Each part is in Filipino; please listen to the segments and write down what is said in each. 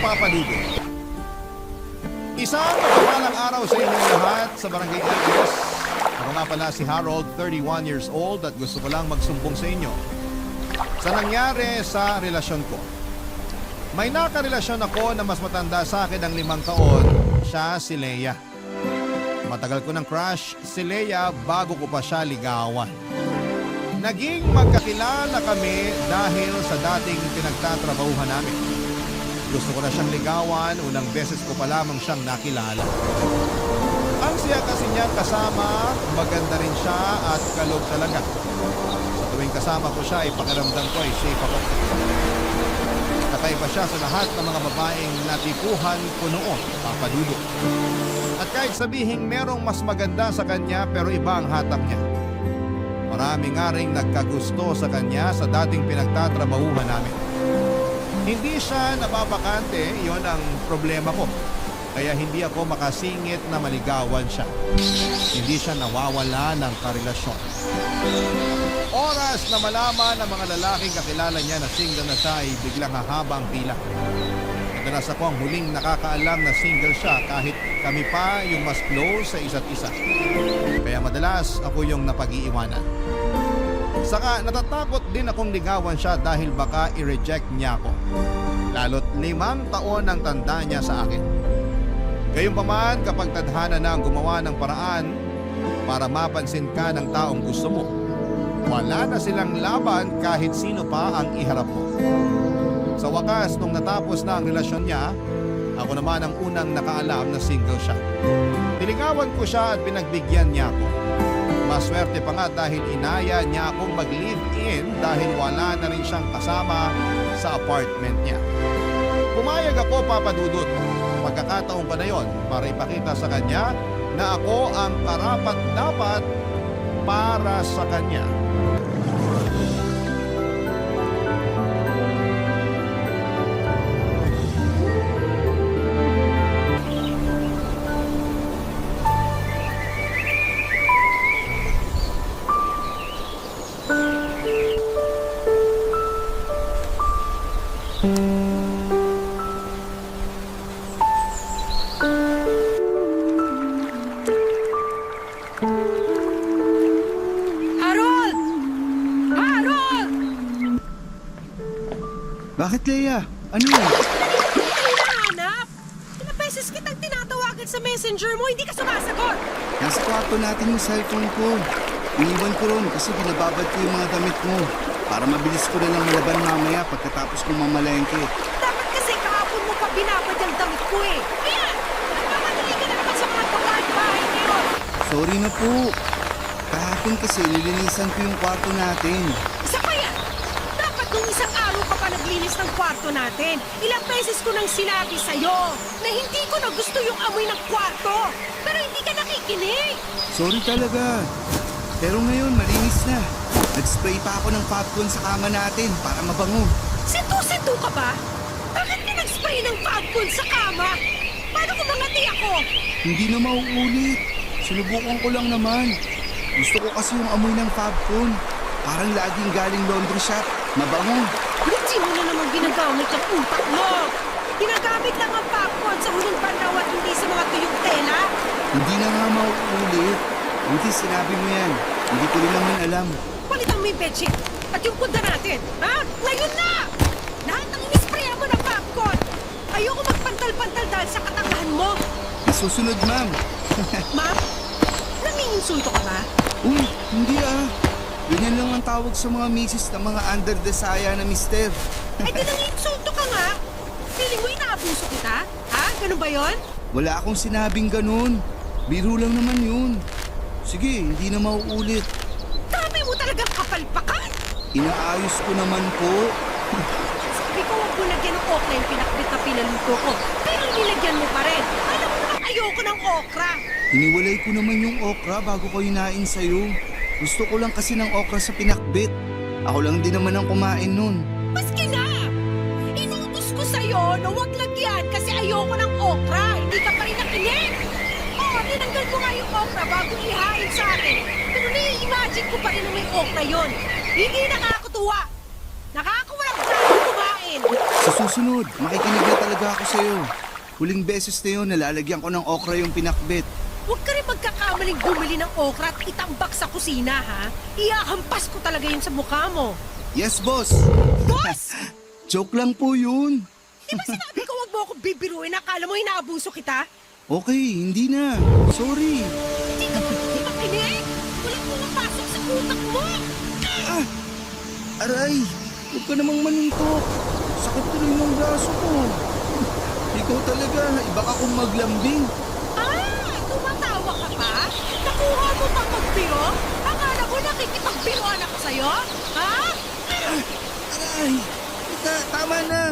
Papa Dugo. Isang mapagpalang araw sa inyong lahat sa Barangay LS. Ako nga pala si Harold, 31 years old at gusto ko lang magsumbong sa inyo sa nangyari sa relasyon ko. May nakarelasyon ako na mas matanda sa akin ng 5 taon, siya si Leia. Matagal ko ng crush si Leia bago ko pa siya ligawan. Naging magkakilala kami dahil sa dating pinagtatrabahuhan namin. Gusto ko na siyang ligawan, unang beses ko pa lamang siyang nakilala. Ang siya kasi niya kasama, maganda rin siya at kalog talaga. Sa tuwing kasama ko siya, pakiramdam ko ay safe ako. Kakaiba siya sa lahat ng mga babaeng natipuhan ko noon, Papa Dudo. At kahit sabihin merong mas maganda sa kanya pero iba ang hatak niya. Marami nga rin nagkagusto sa kanya sa dating pinagtatrabahuhan namin. Hindi siya nababakante, iyon ang problema ko. Kaya hindi ako makasingit na maligawan siya. Hindi siya nawawala ng karelasyon. Oras na malaman ng mga lalaking kakilala niya na single na siya ay biglang hahaba ang pila. Madalas ako ang huling nakakaalam na single siya kahit kami pa yung mas close sa isa't isa. Kaya madalas ako yung napag-iiwanan. Saka natatakot din akong ligawan siya dahil baka i-reject niya ako. Lalo't 5 taon ang tanda niya sa akin. Gayunpaman kapag tadhana na ang gumawa ng paraan para mapansin ka ng taong gusto mo, wala na silang laban kahit sino pa ang iharap mo. Sa wakas, nung natapos na ang relasyon niya, ako naman ang unang nakaalam na single siya. Niligawan ko siya at pinagbigyan niya ako. Maswerte pa nga dahil inaya niya akong mag-live-in dahil wala na rin siyang kasama sa apartment niya. Pumayag ako, Papa Dudut. Pagkakataon pa na yon para ipakita sa kanya na ako ang karapat-dapat para sa kanya. Bakit, Leia? Ano yan? Hinahanap! Ilang beses kitang tinatawagan sa messenger mo, hindi ka sumasagot! Nasa kwarto natin yung cellphone ko. Iniwan ko ron kasi binababad ko yung mga damit mo. Para mabilis ko na lang malaban mamaya pagkatapos kong mamalengke. Dapat kasi kahapon mo pa binabad ang damit ko eh! Ayan! Nagmamadali ka na naman sa mga bahay ngayon! Sorry na po. Kahapon kasi nilinisan ko yung kwarto natin. Isa pa yan! Dapat nung isang araw ka pa naglinis ng kwarto natin. Ilang beses ko nang sinabi sa'yo na hindi ko na gusto yung amoy ng kwarto. Pero hindi ka nakikinig. Sorry talaga. Pero ngayon, malinis na. Nag-spray pa ako ng Fabcon sa kama natin para mabango. Sintu-sintu ka ba? Bakit ka nag-spray ng Fabcon sa kama? Paano kung mangati ako? Hindi na mauulit. Sinubukan ko lang naman. Gusto ko kasi yung amoy ng Fabcon. Parang laging galing laundry shop. Mabango. Hindi mo na naman ginagamit ang utak mo. Ginagamit lang ang popcorn sa huling panahon at hindi sa mga tuyong tela. Hindi na nga mauulit. Hindi sinabi mo yan. Hindi ko rin naman alam. Palitan mo yung bedsheet at yung punda natin. Ha? Ngayon na! Lahat ng inisprayan mo ng popcorn. Ayoko magpantal-pantal dahil sa katangahan mo. Susunod, ma'am. Ma'am, nami-insulto ka ba? Uy, hindi ah. Ganyan lang ang tawag sa mga misis ng mga under the saya na mister. Ay, di nang-insulto ka nga. Feeling mo inaabuso kita? Ha? Ganun ba yon? Wala akong sinabing ganun. Biro lang naman yun. Sige, hindi na mauulit. Dami mo talagang kapalpakan. Inaayos ko naman po. Sabi ko huwag mo lagyan ng okra yung pinakbit na pinaluto ko. Pero nilagyan mo pa rin. Alam mo naman ayoko ng okra. Hiniwalay ko naman yung okra bago ko hinain sa'yo. Gusto ko lang kasi ng okra sa pinakbit. Ako lang din naman ang kumain nun. Maski na! Inutos ko sa'yo na huwag lagyan kasi ayoko ng okra. Hindi ka pa rin nakinig. Oo, tinanggal ko nga yung okra bago ihain sa akin. Pero nai-imagine ko pa rin na may okra yon. Hindi nakakatuwa. Nakakawalang tayo kumain. Sa susunod, makikinig na talaga ako sa'yo. Huling beses na yun, nalalagyan ko ng okra yung pinakbet. Huwag ka rin magkakamaling bumili ng okra at itambak sa kusina, ha? Iyahampas ko talaga yun sa mukha mo. Yes, boss! Boss! Joke lang po yun. Di ba sinabi ko huwag mo akong bibiruin? Akala mo inaabuso kita? Okay, hindi na. Sorry. Hindi ka ba makinig? Walang pumapasok sa utak mo! Aray, huwag ka namang manuntok. Sakit tuloy ng braso ko. Ikaw talaga, iba ka kong maglambing. Tumatawa ka pa? Nakuha mo pang magbiro? Akala ko nakikipagbiroan ako sa'yo? Ha? Aray, tama na.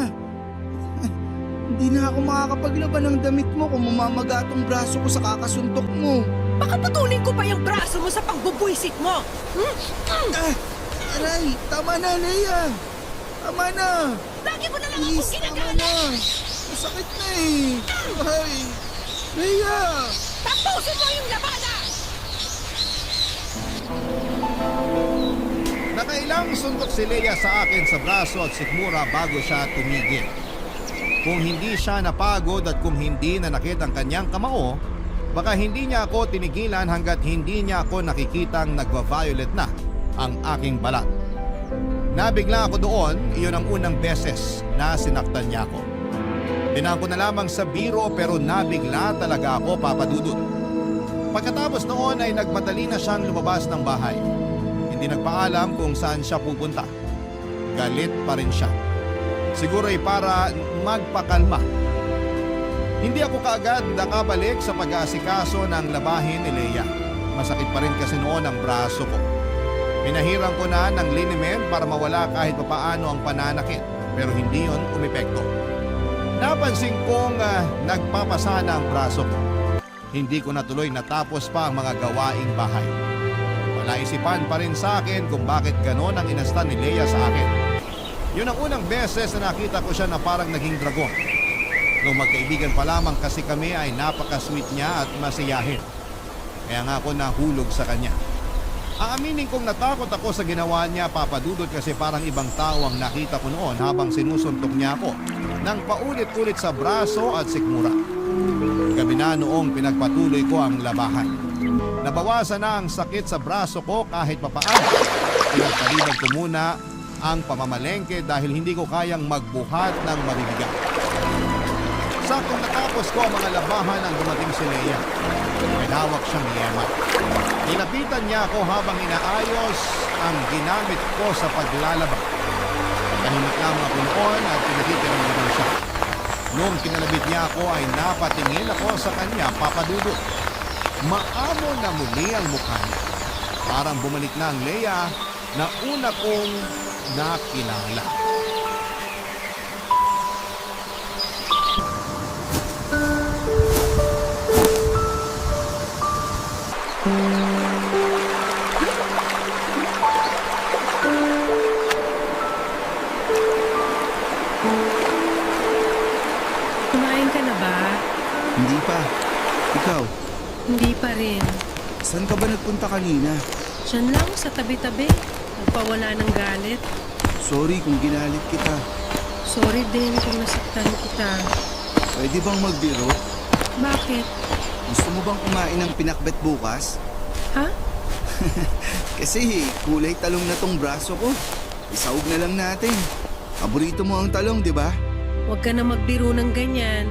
Hindi na ako makakapaglaban ng damit mo kung mamamaga tong braso ko sa kakasuntok mo. Baka putunin ko pa yung braso mo sa pagbubuisit mo. Aray, tama na, Leia. Tama na. Lagi mo na lang Please, akong tama ginagana. na. Masakit na eh. Ay, Leia. Tapusin mo yung labanan! Nakailang suntok si Leia sa akin sa braso at sikmura bago siya tumigil. Kung hindi siya napagod at kung hindi nanakit ang kanyang kamao, baka hindi niya ako tinigilan hanggat hindi niya ako nakikitang nagva-violet na ang aking balat. Nabigla ako doon, iyon ang unang beses na sinaktan niya ako. Tinang ko na lamang sa biro pero nabigla talaga ako, Papa Dudut. Pagkatapos noon ay nagmadali na siyang lumabas ng bahay. Hindi nagpaalam kung saan siya pupunta. Galit pa rin siya. Siguro ay para magpakalma. Hindi ako kaagad nakabalik sa pag-aasikaso ng labahin ni Leia. Masakit pa rin kasi noon ang braso ko. Pinahiran ko na ng liniment para mawala kahit papaano ang pananakit, pero hindi yon umepekto. Napansin kong nagpapasana ang braso ko. Hindi ko natuloy natapos pa ang mga gawaing bahay. Naisipan pa rin sa akin kung bakit ganon ang inastan ni Leia sa akin. Yun ang unang beses na nakita ko siya na parang naging dragon. Nung magkaibigan pa lamang kasi kami ay napaka-sweet niya at masiyahin. Kaya nga ako nahulog sa kanya. Aaminin kong natakot ako sa ginawa niya, Papa Dudut, kasi parang ibang tao ang nakita ko noon habang sinusuntok niya ako nang paulit-ulit sa braso at sikmura. Gabi na noong pinagpatuloy ko ang labahan. Nabawasan na ang sakit sa braso ko kahit papaano. Pinagpalibag ko muna ang pamamalengke dahil hindi ko kayang magbuhat ng mabibigat. Saktong natapos ko ang mga labahan ang dumating si Leia. May hawak siyang yema. Nilapitan niya ako habang inaayos ang ginamit ko sa paglalaba. Tahimik lamang ako noon at pinagkikirang naman siya. Noong kinalabit niya ako ay napatingin ako sa kanya, Papa Dudut. Maamo na muli ang mukha niya. Parang bumalik na ang Leia na una kong nakilala. Kumain ka na ba? Hindi pa. Ikaw, Hindi pa rin. saan ka ba nagpunta kanina? Diyan lang sa tabi-tabi. Nagpawala ng galit. Sorry kung ginalit kita. Sorry din kung nasaktan kita. Pwede bang magbiro? Bakit? Gusto mo bang kumain ng pinakbet bukas? Ha? Kasi kulay talong na tong braso ko. Isaog na lang natin. Paborito mo ang talong, di ba? Huwag ka na magbiro ng ganyan.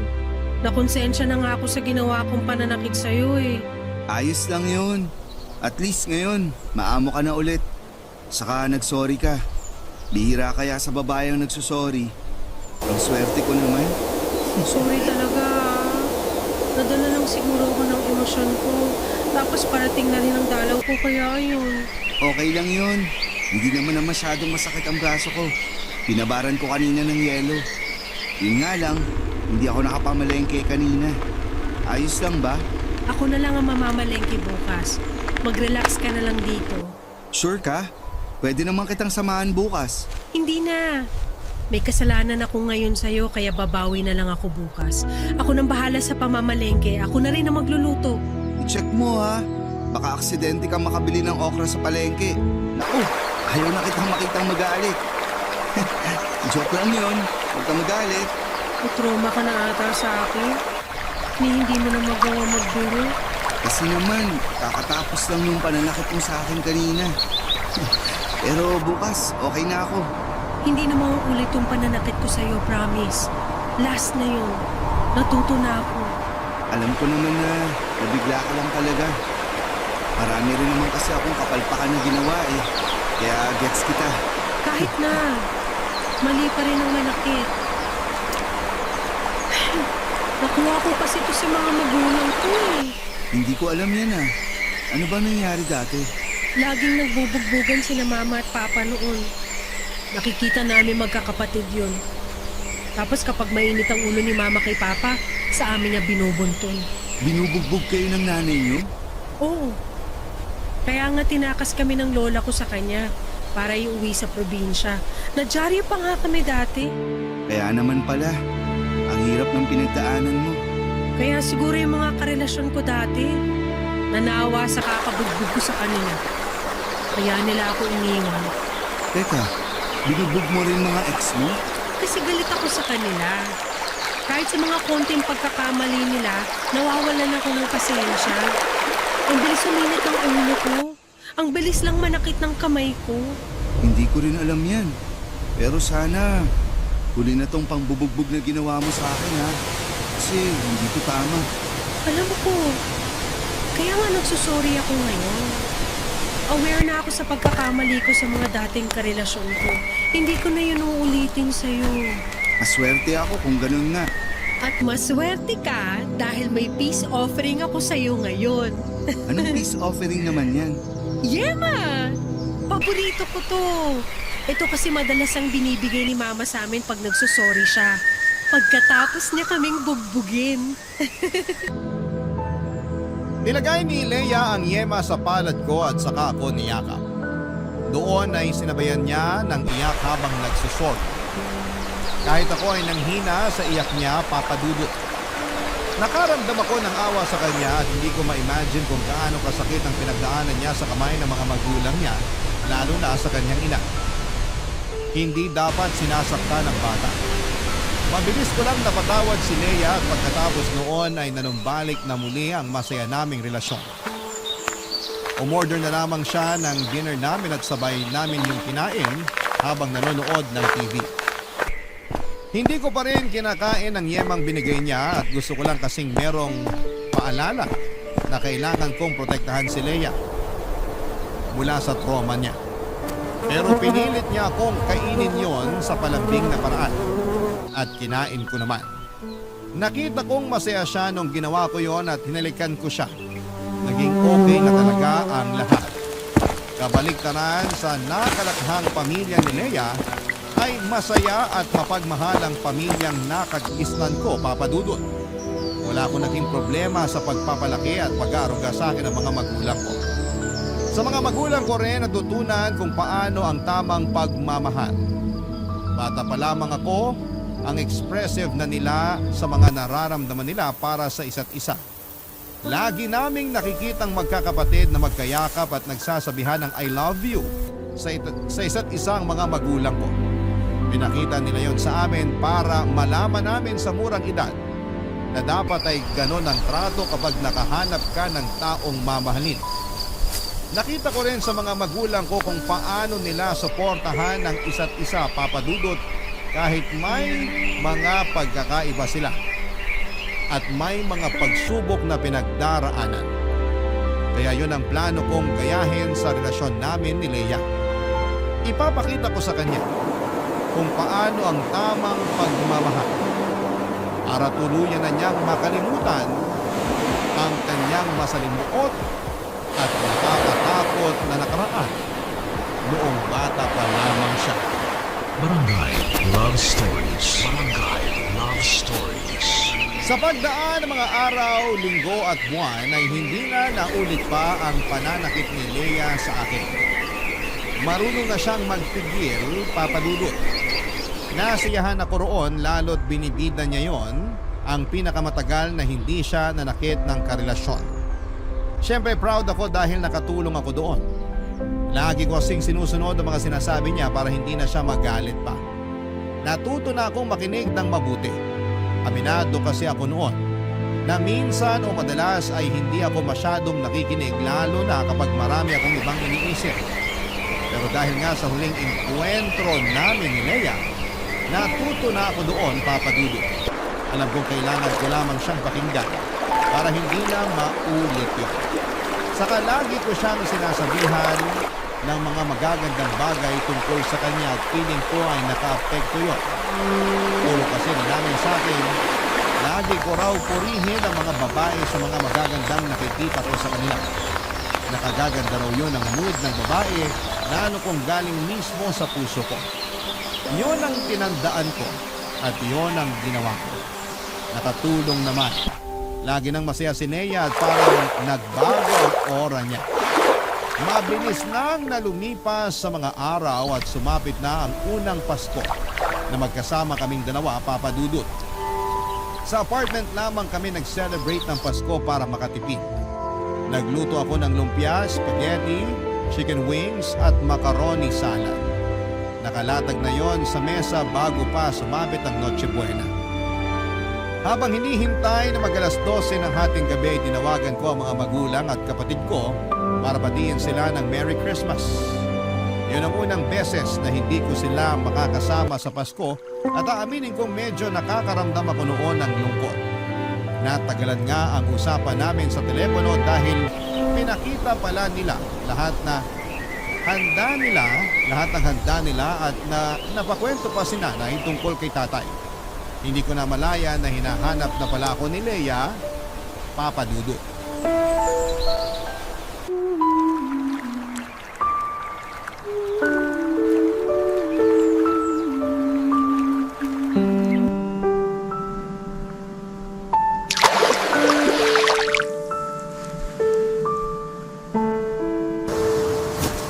Nakonsensya na nga ako sa ginawa kong pananakit sa'yo eh. Ayos lang yun. At least ngayon, maamo ka na ulit. Saka nagsorry ka. Bihira kaya sa babayang nagsusorry. Ang swerte ko naman. Sorry talaga. Nadala lang siguro ako ng emosyon ko. Tapos parating na rin ang dalaw ko kaya yun. Okay lang yun. Hindi naman na masyadong masakit ang braso ko. Pinabaran ko kanina ng yelo. Yun nga lang, hindi ako nakapamalengke kanina. Ayos lang ba? Ako na lang ang mamamalengke bukas. Mag-relax ka na lang dito. Sure ka? Pwede naman kitang samahan bukas. Hindi na. May kasalanan ako ngayon sa'yo kaya babawi na lang ako bukas. Ako nang bahala sa pamamalengke. Ako na rin ang magluluto. I-check mo ha. Baka aksidente kang makabili ng okra sa palengke. Naku, ayaw na kitang makitang magalit. Joke lang yun. Huwag ka magalit. Trauma ka na ata sa akin. Hindi mo na magawa magbiro. Kasi naman, kakatapos lang yung pananakit mo sa akin kanina. Pero bukas, okay na ako. Hindi na mauulit yung pananakit ko sa'yo, promise. Last na yun. Natuto na ako. Alam ko naman na nabigla ka lang talaga. Marami rin naman kasi akong kapalpakan na ginawa eh. Kaya gets kita. Kahit na. Mali pa rin ang manakit. Nakuha ko kasi ito sa mga magulang ko eh. Hindi ko alam yan ah. Ano ba nangyari dati? Laging nagbubugbugan sina mama at papa noon. Nakikita namin magkakapatid yun. Tapos kapag mainit ang ulo ni mama kay papa, sa amin niya binubuntun. Binubugbog kayo ng nanay niyo? Oo. Kaya nga tinakas kami ng lola ko sa kanya para iuwi sa probinsya. Nadyaryo pa nga kami dati. Kaya naman pala, ang hirap ng pinagdaanan mo. Kaya siguro yung mga karelasyon ko dati, nanawa sa kakabugbog ko sa kanila. Kaya nila ako iniwan. Teka, binugbog mo rin mga ex mo? Kasi galit ako sa kanila. Kahit sa mga konting pagkakamali nila, nawawalan ako ng pasensya. Ang bilis uminit ng ulo ko. Ang bilis lang manakit ng kamay ko. Hindi ko rin alam yan. Pero sana, huli na tong pangbubugbog na ginawa mo sa akin ha. Kasi hindi ko tama. Alam mo po, kaya nga nagsusorry ako ngayon. Aware na ako sa pagkakamali ko sa mga dating karelasyon ko. Hindi ko na yun uulitin sa'yo. Maswerte ako kung ganun nga. At maswerte ka dahil may peace offering ako sa'yo ngayon. Anong peace offering naman yan? Yema! Paborito ko to. Ito kasi madalas ang binibigay ni mama sa amin pag nagsusorry siya. Pagkatapos niya kaming bugbugin. Nilagay ni Leia ang yema sa palad ko at saka ako niyakap. Doon ay sinabayan niya ng iyak habang nagsusort. Kahit ako ay nanghina sa iyak niya, papadudot. Nakaramdam ako ng awa sa kanya at hindi ko ma-imagine kung gaano kasakit ang pinagdaanan niya sa kamay ng mga magulang niya, lalo na sa kanyang ina. Hindi dapat sinasaktan ng bata. Mabilis ko lang napatawad si Leia at pagkatapos noon ay nanumbalik na muli ang masaya naming relasyon. Umorder na lamang siya ng dinner namin at sabay namin yung kinain habang nanonood ng TV. Hindi ko pa rin kinakain ang yemang binigay niya at gusto ko lang kasing merong paalala na kailangan kong protektahan si Leia mula sa trauma niya. Pero pinilit niya akong kainin yon sa palambing na paraan at kinain ko naman. Nakita kong masaya siya nung ginawa ko yon at hinalikan ko siya. Naging okay na talaga ang lahat. Kabaliktaran sa nakalakhang pamilya ni Leia ay masaya at mapagmahalang pamilyang nakagisnan ko, Papa Dudut. Wala akong naging problema sa pagpapalaki at pag-aaruga sa akin ng mga magulang ko. Sa mga magulang ko rin natutunan kung paano ang tamang pagmamahal. Bata pa lamang ako, ang expressive na nila sa mga nararamdaman nila para sa isa't isa. Lagi naming nakikitang magkakapatid na magkayakap at nagsasabihan ng I love you sa isa't isang mga magulang ko. Pinakita nila yon sa amin para malaman namin sa murang edad na dapat ay ganon ang trato kapag nakahanap ka ng taong mamahalin. Nakita ko rin sa mga magulang ko kung paano nila suportahan ang isa't isa, Papa Dudut, kahit may mga pagkakaiba sila at may mga pagsubok na pinagdaraanan. Kaya yun ang plano kong gayahin sa relasyon namin ni Leia. Ipapakita ko sa kanya kung paano ang tamang pagmamahal para tuluyan na niyang makalimutan ang kanyang masalimuot at nakakatakot na nakaraan noong bata pa lamang siya. Barangay Love Stories. Barangay Love Stories. Sa pagdaan ng mga araw, linggo at buwan ay hindi na naulit pa ang pananakit ni Leia sa akin. Marunong na siyang magpigil, Papa Dudut. Nasiyahan ako roon lalo't binibida niya yon ang pinakamatagal na hindi siya nanakit ng karelasyon. Siyempre proud ako dahil nakatulong ako doon. Lagi ko kasing sinusunod ang mga sinasabi niya para hindi na siya magalit pa. Natuto na akong makinig ng mabuti. Aminado kasi ako noon na minsan o madalas ay hindi ako masyadong nakikinig lalo na kapag marami akong ibang iniisip. Pero dahil nga sa huling enkwentro namin ni Leia, natuto na ako doon, Papa Dudut. Alam kong kailangan ko lamang siyang pakinggan para hindi na maulit yun. Saka lagi ko siyang sinasabihan ng mga magagandang bagay tungkol sa kanya at feeling ko ay naka-apekto yun. Puro kasi nalaman sa akin, lagi ko raw purihin ang mga babae sa mga magagandang nakikita ko sa kanila. Nakagaganda raw yun ang mood ng babae lalo kung galing mismo sa puso ko. Yun ang tinandaan ko at yun ang ginawa ko. Nakatulong naman. Lagi nang masaya si Nea at parang nagbago ang aura niya. Mabilis nang nalumipas sa mga araw at sumapit na ang unang Pasko na magkasama kaming dalawa, Papa Dudut. Sa apartment lamang kami nag-celebrate ng Pasko para makatipid. Nagluto ako ng lumpia, spaghetti, chicken wings at macaroni salad. Nakalatag na yon sa mesa bago pa sumabit ang Noche Buena. Habang hinihintay na mag-alas 12 ng hating gabi, tinawagan ko ang mga magulang at kapatid ko para batiin sila ng Merry Christmas. Yun ang unang beses na hindi ko sila makakasama sa Pasko at aaminin kong medyo nakakaramdam ako noon ng lungkot. Natagalan nga ang usapan namin sa telepono dahil pinakita pala nila lahat ng handa nila at napakwento pa si nanay tungkol kay tatay. Hindi ko na malaya na hinahanap na pala ako ni Leia, Papa Dudut.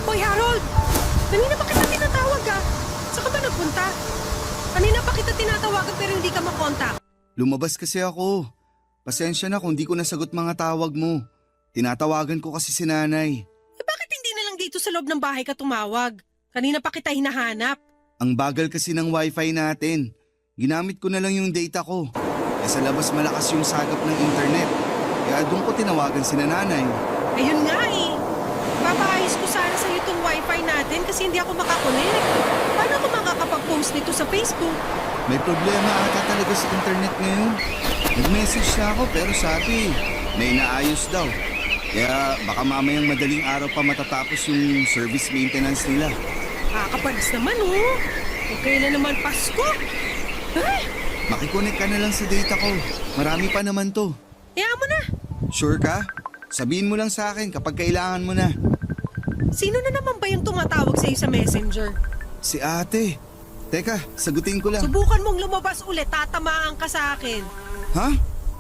Hoy, Harold! Kanina pa kita tinatawag ah. Saan ka ba nagpunta? Kanina pa kita tinatawagan pero hindi ka makontak. Lumabas kasi ako. Pasensya na kung di ko nasagot mga tawag mo. Tinatawagan ko kasi si nanay. Eh bakit hindi na lang dito sa loob ng bahay ka tumawag? Kanina pa kita hinahanap. Ang bagal kasi ng wifi natin. Ginamit ko na lang yung data ko. Eh sa labas malakas yung sagap ng internet. Kaya doon ko tinawagan si nanay. Ayun nga eh. Papaayos ko sana sa'yo itong wifi natin kasi hindi ako makakonek. Paano ako makakapag-post nito sa Facebook? May problema ata talaga sa internet ngayon. Nag-message na ako pero sabi, may naayos daw. Kaya baka mamayang madaling araw pa matatapos yung service maintenance nila. Kakapalis naman oh. Okay na naman Pasko. Ay, Makikonek ka na lang sa data ko. Marami pa naman to. hayaan mo na. Sure ka? Sabihin mo lang sa akin kapag kailangan mo na. Sino na naman ba yung tumatawag sa'yo sa messenger? Si ate. Teka, sagutin ko lang. Subukan mong lumabas ulit, tatamaan ka sa akin. Ha?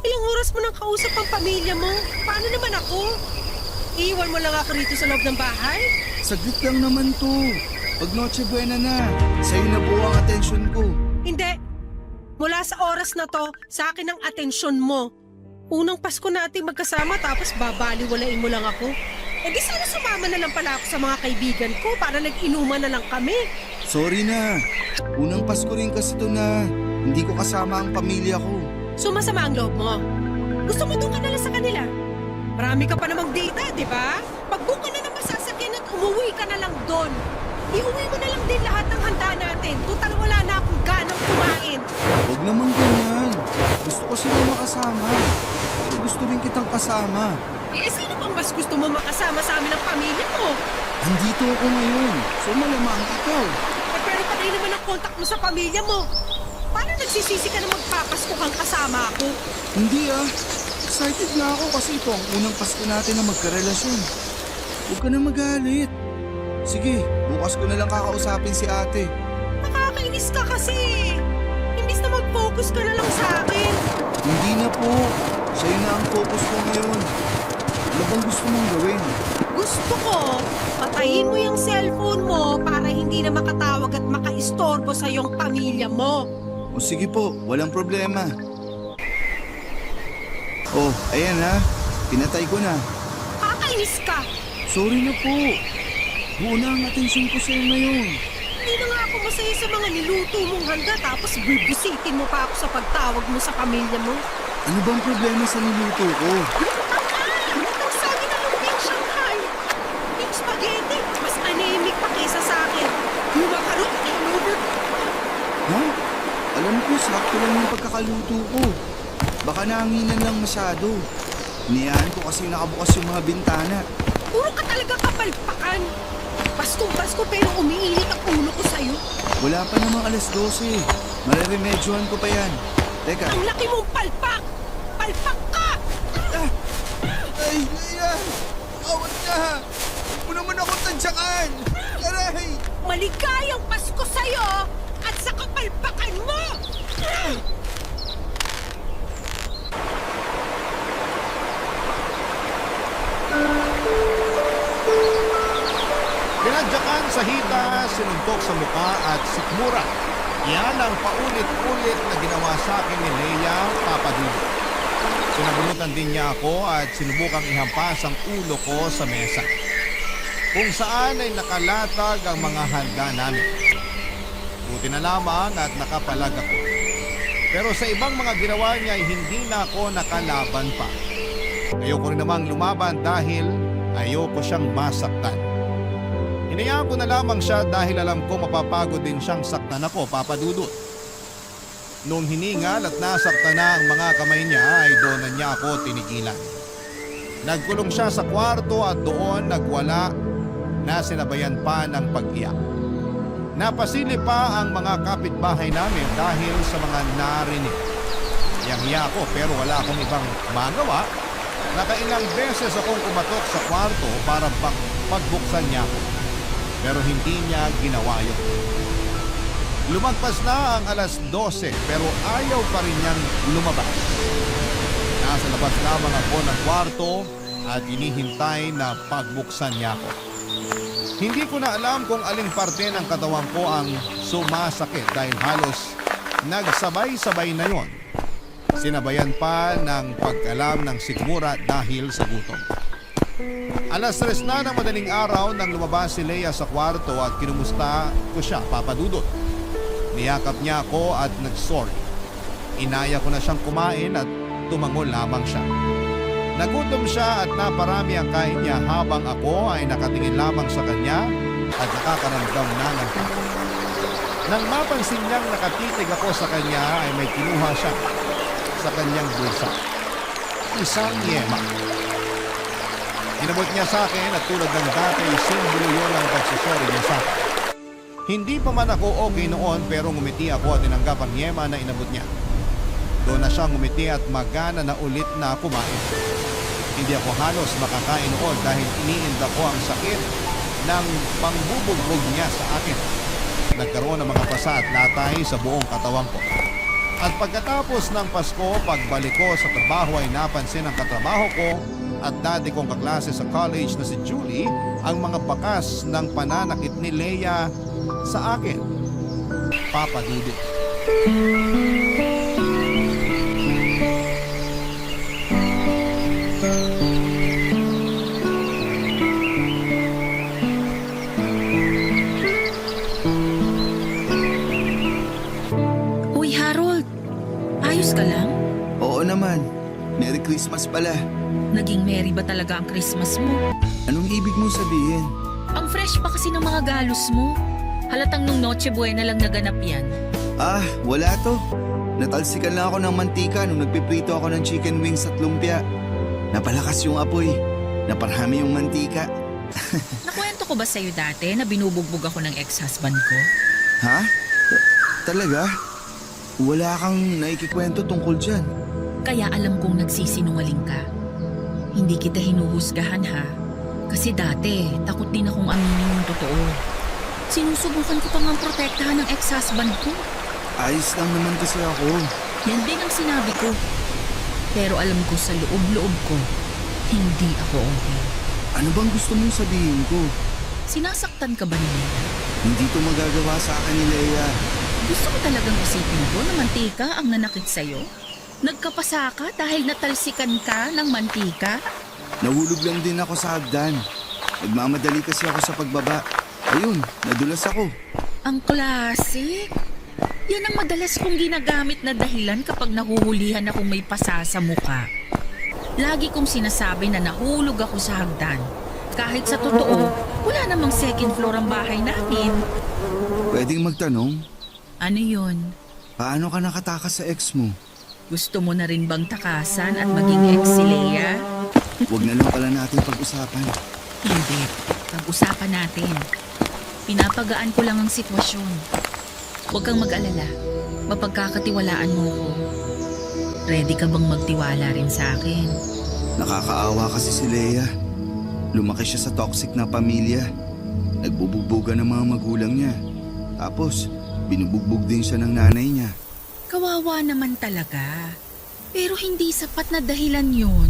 Ilang oras mo nang kausap ang pamilya mo? Paano naman ako? Iiwan mo lang ako rito sa loob ng bahay? Saglit lang naman to. Pag Noche Buena na, sa'yo na buo ang atensyon ko. Hindi. Mula sa oras na to, sa akin ang atensyon mo. Unang Pasko natin magkasama tapos babaliwalain mo lang ako. Eh di sana sumama na lang pala ako sa mga kaibigan ko para nag-inuman na lang kami. Sorry na. Unang Pasko rin kasi to na hindi ko kasama ang pamilya ko. So masama ang loob mo. Gusto mo doon ka na lang sa kanila. Marami ka pa namang data, di ba? Pag-book ka na ng masasakyan at umuwi ka na lang doon. Iuwi mo na lang din lahat ng handa natin. Total wala na akong ganang kumain. Huwag naman ganyan. Gusto ko sila makasama. Pero gusto rin kitang kasama. Eh sino bang mas gusto mo makasama sa amin ng pamilya mo? Andito ako ngayon. So malamang ikaw. Eh pero patay naman ang contact mo sa pamilya mo. Paano nagsisisi ka na magpapasko kang kasama ako? Hindi ah. Excited na ako kasi ito ang unang Pasko natin na magkarelasyon. Huwag ka na magalit. Sige, bukas ko na lang kakausapin si ate. Nakakainis ka kasi. Imbis na mag-focus ka na lang sa akin. Hindi na po. Sa'yo na ang focus ko ngayon. Ano bang gusto mong gawin? Gusto ko, patayin mo yung cellphone mo para hindi na makatawag at makaistorbo sa iyong pamilya mo. O sige po, walang problema. Oh, ayan ha. Pinatay ko na. Kakainis ka. Sorry na po. Buo na ang atensyon ko sa'yo ngayon. Hindi na nga ako ako masaya sa mga niluto mong handa tapos bibisitin mo pa ako sa pagtawag mo sa pamilya mo. Ano bang problema sa niluto ko? Ang sabi na lumping Shanghai. Yung spaghetti, mas anemic pa kaysa sa akin. Yung makarot, over. Ha? Alam ko, sakto lang yung pagkakaluto ko. Baka nahanginan lang masyado. Niyahan ko kasi nakabukas yung mga bintana. Puro ka talaga kapalpakan. Pasko pero umiinit ang ulo ko sa'yo. Wala pa namang 12:00. Mareremedyohan ko pa yan. Teka. Ang laki mong palpak! Palpak ka! Ah! Ay, Leia! Awat ka! Huwag mo naman ako tadyakan! Aray! Maligayang Pasko sa'yo at sa kapalpakan mo! Pinadyakan sa hita, sinuntok sa muka at sikmura. Yan ang paulit-ulit na ginawa sa akin ni Leia Papadudo. Sinabunutan din niya ako at sinubukang ihampas ang ulo ko sa mesa, kung saan ay nakalatag ang mga handa namin. Buti na lamang at nakapalag ako. Pero sa ibang mga ginawa niya ay hindi na ako nakalaban pa. Ayoko rin namang lumaban dahil ayoko siyang masaktan. Hinayaan ko na lamang siya dahil alam ko mapapagod din siyang saktan ako, Papadudot. Noong hiningal at nasaktan na ang mga kamay niya ay doon na niya ako tinigilan. Nagkulong siya sa kwarto at doon nagwala na sinabayan pa ng pag-iyak. Napasili pa ang mga kapitbahay namin dahil sa mga narinig. Yang-hiya ako pero wala akong ibang magawa. Nakailang beses akong kumatok sa kwarto para pagbuksan niya ako. Pero hindi niya ginawa yun. Lumagpas na ang 12:00 pero ayaw pa rin niyang lumabas. Nasa labas lamang ako ng kwarto at inihintay na pagbuksan niya ako. Hindi ko na alam kung aling parte ng katawan ko ang sumasakit dahil halos nagsabay-sabay na yon. Sinabayan pa ng pagkalam ng sikmura dahil sa gutom. 3:00 na ng madaling araw nang lumabas si Leia sa kwarto at kinumusta ko siya, Papadudot. Niyakap niya ako at nag-sorry. Inaya ko na siyang kumain at tumango lamang siya. Nagutom siya at naparami ang kain niya habang ako ay nakatingin lamang sa kanya at nakakaramdam na ng takot. Nang mapansin niyang nakatitig ako sa kanya ay may kinuha siya sa kanyang bulsa. Isang yema. Inabot niya sa akin at tulad ng dati, simbolo yun ang pagsusori niya sa akin. Hindi pa man ako okay noon pero ngumiti ako at tinanggap ang yema na inabot niya. Doon na siya ngumiti at magana na ulit na kumain. Hindi ako halos makakain noon dahil iniinda ko ang sakit ng pangbubugbog niya sa akin. Nagkaroon ng mga pasa at latay sa buong katawan ko. At pagkatapos ng Pasko, pagbalik ko sa trabaho ay napansin ang katrabaho ko at dati kong kaklase sa college na si Julie ang mga bakas ng pananakit ni Leia sa akin. Papadudot. Uy, Harold! Ayos ka lang? Oo naman. Merry Christmas pala. Naging merry ba talaga ang Christmas mo? Anong ibig mo sabihin? Ang fresh pa kasi ng mga galos mo. Halatang nung Noche Buena lang naganap yan. Ah, wala to. Natalsikan lang ako ng mantika nung nagpiprito ako ng chicken wings at lumpia. Napalakas yung apoy. Naparami yung mantika. Nakwento ko ba sa'yo dati na binubugbog ako ng ex-husband ko? Ha? Talaga? Wala kang naikikwento tungkol dyan. Kaya alam kong nagsisinungaling ka. Hindi kita hinuhusgahan ha. Kasi dati, takot din akong aminin yung totoo. Sinusubukan ko pa ngang protektahan ng ex-husband ko. Ayos lang naman kasi ako. Yan din ang sinabi ko. Pero alam ko sa loob-loob ko, hindi ako okay. Ano bang gusto mong sabihin ko? Sinasaktan ka ba ni Leia? Hindi to magagawa sa akin ni Leia. Gusto ko talagang isipin ko na mantika ang nanakit sa'yo? Nagkapasa ka dahil natalsikan ka ng mantika? Nahulog lang din ako sa hagdan. Nagmamadali kasi ako sa pagbaba. Ayun, nadulas ako. Ang klase. Yan ang madalas kong ginagamit na dahilan kapag nahuhulihan akong may pasa sa muka. Lagi kong sinasabi na nahulog ako sa hagdan. Kahit sa totoo, wala namang second floor ang bahay namin. Pwedeng magtanong, Ano yun? paano ka nakatakas sa ex mo? Gusto mo na rin bang takasan at maging ex si Leia? Huwag na lang pala natin pag-usapan. Hindi. Pag-usapan natin. Pinapagaan ko lang ang sitwasyon. Huwag kang mag-alala. Mapagkakatiwalaan mo ko. Ready ka bang magtiwala rin sa akin? Nakakaawa kasi si Leia. Lumaki siya sa toxic na pamilya. Nagbubugbugan ng mga magulang niya. Tapos, binubugbog din siya ng nanay niya. Kawawa naman talaga. Pero hindi sapat na dahilan yun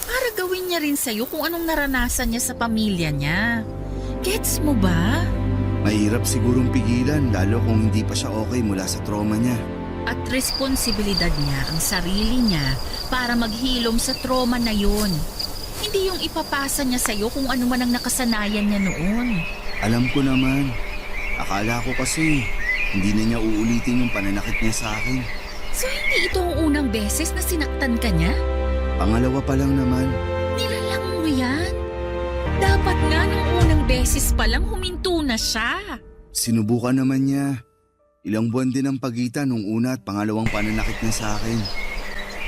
para gawin niya rin sa'yo kung anong naranasan niya sa pamilya niya. Gets mo ba? Mahirap sigurong pigilan lalo kung hindi pa siya okay mula sa trauma niya. At responsibilidad niya ang sarili niya para maghilom sa trauma na yun. Hindi yung ipapasa niya sa'yo kung ano man ang nakasanayan niya noon. Alam ko naman. Akala ko kasi hindi na niya uulitin yung pananakit niya sa akin. So hindi ito ang unang beses na sinaktan ka niya? Pangalawa pa lang naman. Nilalang mo yan? Dapat nga nung unang beses pa lang huminto na siya. Sinubukan naman niya. Ilang buwan din ang pagitan nung una at pangalawang pananakit niya sa akin.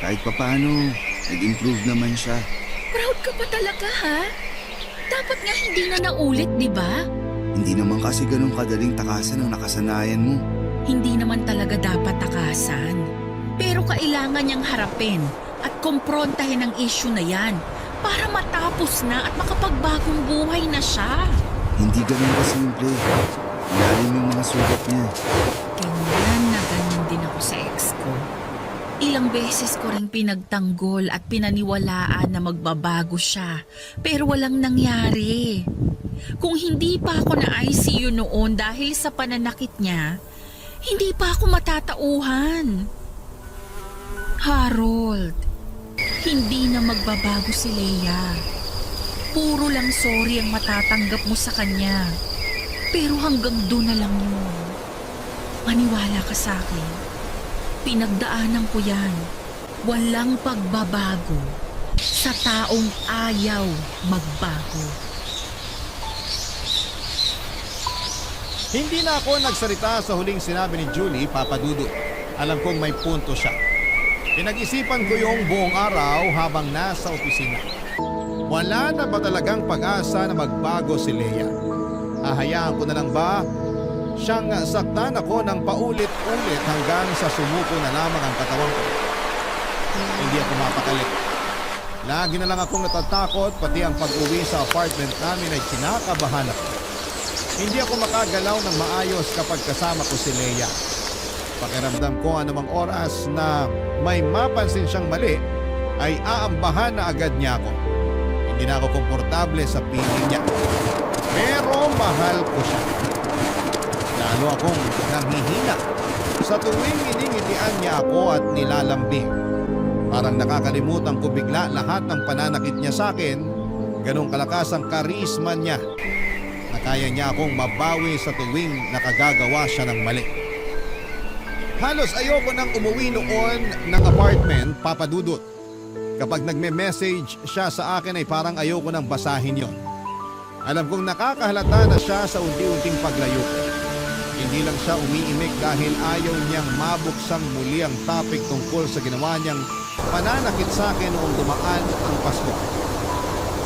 Kahit papano, nag-improve naman siya. Proud ka pa talaga ha? Dapat nga hindi na naulit, di ba? Hindi naman kasi ganun kadaling takasan ang nakasanayan mo. Hindi naman talaga dapat takasan. Pero kailangan niyang harapin at kumprontahin ang issue na yan para matapos na at makapagbagong buhay na siya. Hindi ganun kasimple. Ilalim yung mga sugat niya. Ganyan na ganyan din ako sa ex ko. Ilang beses ko rin pinagtanggol at pinaniwalaan na magbabago siya, pero walang nangyari. Kung hindi pa ako na ICU noon dahil sa pananakit niya, hindi pa ako matatauhan. Harold, hindi na magbabago si Leia. Puro lang sorry ang matatanggap mo sa kanya. Pero hanggang doon na lang yun. Maniwala ka sa akin. Pinagdaanan ko yan. Walang pagbabago sa taong ayaw magbago. Hindi na ako nagsalita sa huling sinabi ni Julie, Papa Dudut. Alam kong may punto siya. Pinag-isipan ko yung buong araw habang nasa opisina. Wala na ba talagang pag-asa na magbago si Leia? Hahayaan ko na lang ba siyang saktan ako ng paulit-ulit hanggang sa sumuko na lamang ang katawan ko? Hindi ako mapakali. Lagi na lang akong natatakot, pati ang pag-uwi sa apartment namin ay kinakabahan ako. Hindi ako makagalaw ng maayos kapag kasama ko si Leia. Pakiramdam ko anumang oras na may mapansin siyang mali, ay aambahan na agad niya ako. Hindi na ako komportable sa piling niya. Pero mahal ko siya. Lalo akong nanghihina sa tuwing iningitian niya ako at nilalambing. Parang nakakalimutan ko bigla lahat ng pananakit niya sa akin. Ganong kalakas ang karisma niya na kaya niya akong mabawi sa tuwing nakagagawa siya ng mali. Halos ayoko nang umuwi noon ng apartment, Papa Dudut. Kapag nagme-message siya sa akin ay parang ayoko nang basahin yon. Alam kong nakakahalata na siya sa unti-unting paglayo ko. Hindi lang siya umiimik dahil ayaw niyang mabuksang muli ang topic tungkol sa ginawa niyang pananakit sa akin noong dumaan ang Pasko.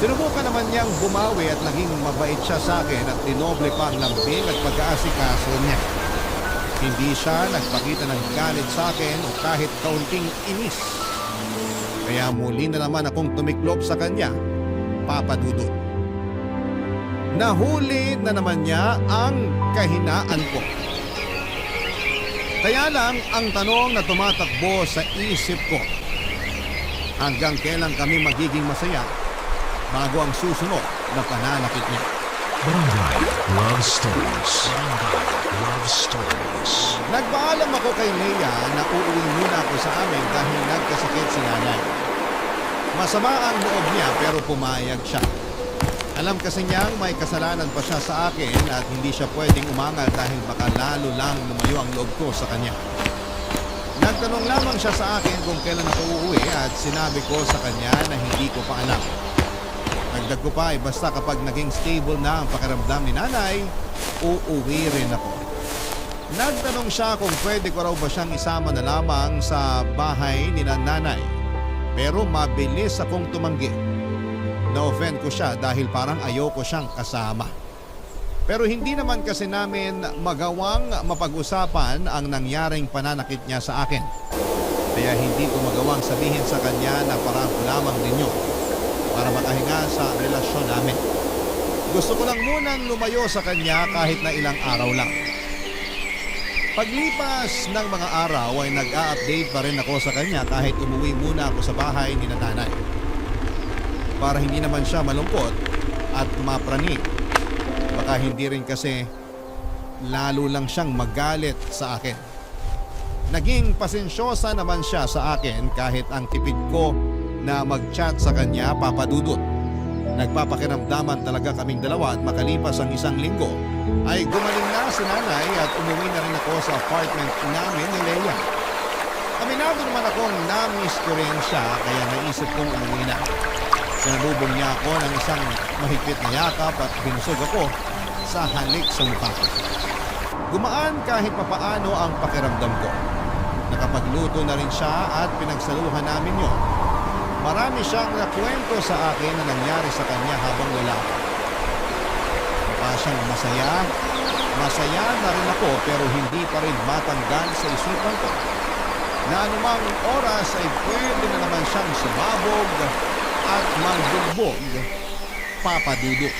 Sinubukan naman niyang bumawi at naging mabait siya sa akin at dinoble pa ang lambing at pag-aasikaso niya. Hindi siya nagpakita ng galit sa akin o kahit kaunting inis. Kaya muli na naman akong tumiklop sa kanya, Papa Dudut. Nahuli na naman niya ang kahinaan ko. Kaya lang ang tanong na tumatakbo sa isip ko, hanggang kailan kami magiging masaya bago ang susunod na pananakit niya? Barangay Love Stories. Barangay Love Stories. Nagpaalam ako kay Leia na uuwi muna ako sa amin dahil nagkasakit si nanay. Masama ang loob niya pero pumayag siya. Alam kasi niyang may kasalanan pa siya sa akin at hindi siya pwedeng umangal dahil baka lalo lang lumayo ang loob ko sa kanya. Nagtanong lamang siya sa akin kung kailan ako uuwi at sinabi ko sa kanya na hindi ko pa alam. Nagdag ko pa basta kapag naging stable na ang pakiramdam ni nanay, uuwi rin ako. Nagtanong siya kung pwede ko raw ba siyang isama na lamang sa bahay ni nanay. Pero mabilis akong tumanggi. Na-offend ko siya dahil parang ayoko siyang kasama. Pero hindi naman kasi namin magawang mapag-usapan ang nangyaring pananakit niya sa akin. Kaya hindi ko magawang sabihin sa kanya na parang lamang ninyo para makahinga sa relasyon namin. Gusto ko lang munang lumayo sa kanya kahit na ilang araw lang. Paglipas ng mga araw ay nag-a-update pa rin ako sa kanya kahit umuwi muna ako sa bahay ni nanay. Para hindi naman siya malungkot at mapraning. Baka hindi rin kasi lalo lang siyang magalit sa akin. Naging pasensyosa naman siya sa akin kahit ang tipid ko na mag-chat sa kanya papadudot. Nagpapakiramdaman talaga kaming dalawa at makalipas ang isang linggo ay gumaling na si nanay at umuwi na rin ako sa apartment namin ni Leia. Aminado naman akong na-miss ko rin siya kaya naisip kong umuwi na. Sinalubong niya ako ng isang mahigpit na yakap at binusog ako sa halik sa mukha ko. Gumaan kahit papaano ang pakiramdam ko. Nakapagluto na rin siya at pinagsaluhan namin yun. Marami siyang nakwento sa akin na nangyari sa kanya habang wala ako. Mukha siyang masaya. Masaya na rin ako pero hindi pa rin matanggal sa isipan ko na anumang oras ay pwede na naman siyang sumabog at magbugbog, Papa Dudu.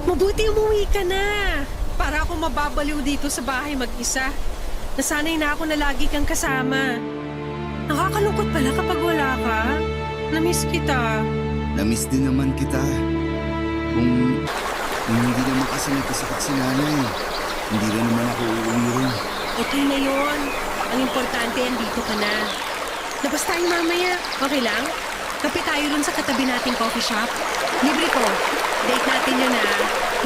Mabuti umuwi ka na. Para ako mababaliw dito sa bahay mag-isa. Nasanay na ako na lagi kang kasama. Nakakalungkot pala kapag wala ka. Namiss kita. Namiss din naman kita. Kung hindi naman kasi nagkasakit si nanay, hindi rin naman ako uuwi rin. Okay na yon. Ang importante, andito ka na. Labas tayo mamaya. Okay lang? Kape tayo dun sa katabi nating coffee shop. Libre ko. Date natin yun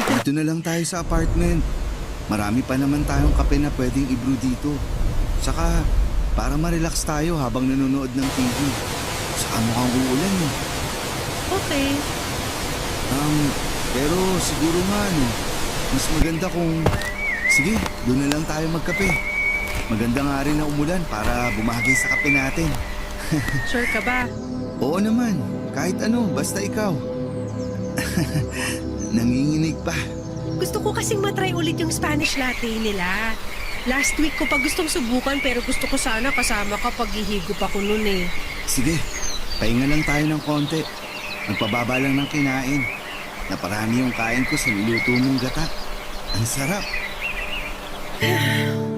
Dito na lang tayo sa apartment. Marami pa naman tayong kape na pwedeng i-brew dito. Saka, para ma-relax tayo habang nanonood ng TV. Saka mukhang uulan eh. Okay. Pero siguro nga mas maganda kung... Sige, doon na lang tayo magkape. Maganda nga rin na umulan para bumagay sa kape natin. Sure ka ba? Oo naman, kahit ano, basta ikaw. Nanginginig pa. Gusto ko kasing matry ulit yung Spanish latte nila. Last week ko pa gustong subukan pero gusto ko sana kasama ka pag hihigop ako nun eh. Sige, pahinga lang tayo ng konti. Magpababa lang ng kinain. Naparami yung kain ko sa niluto mong gata. Ang sarap.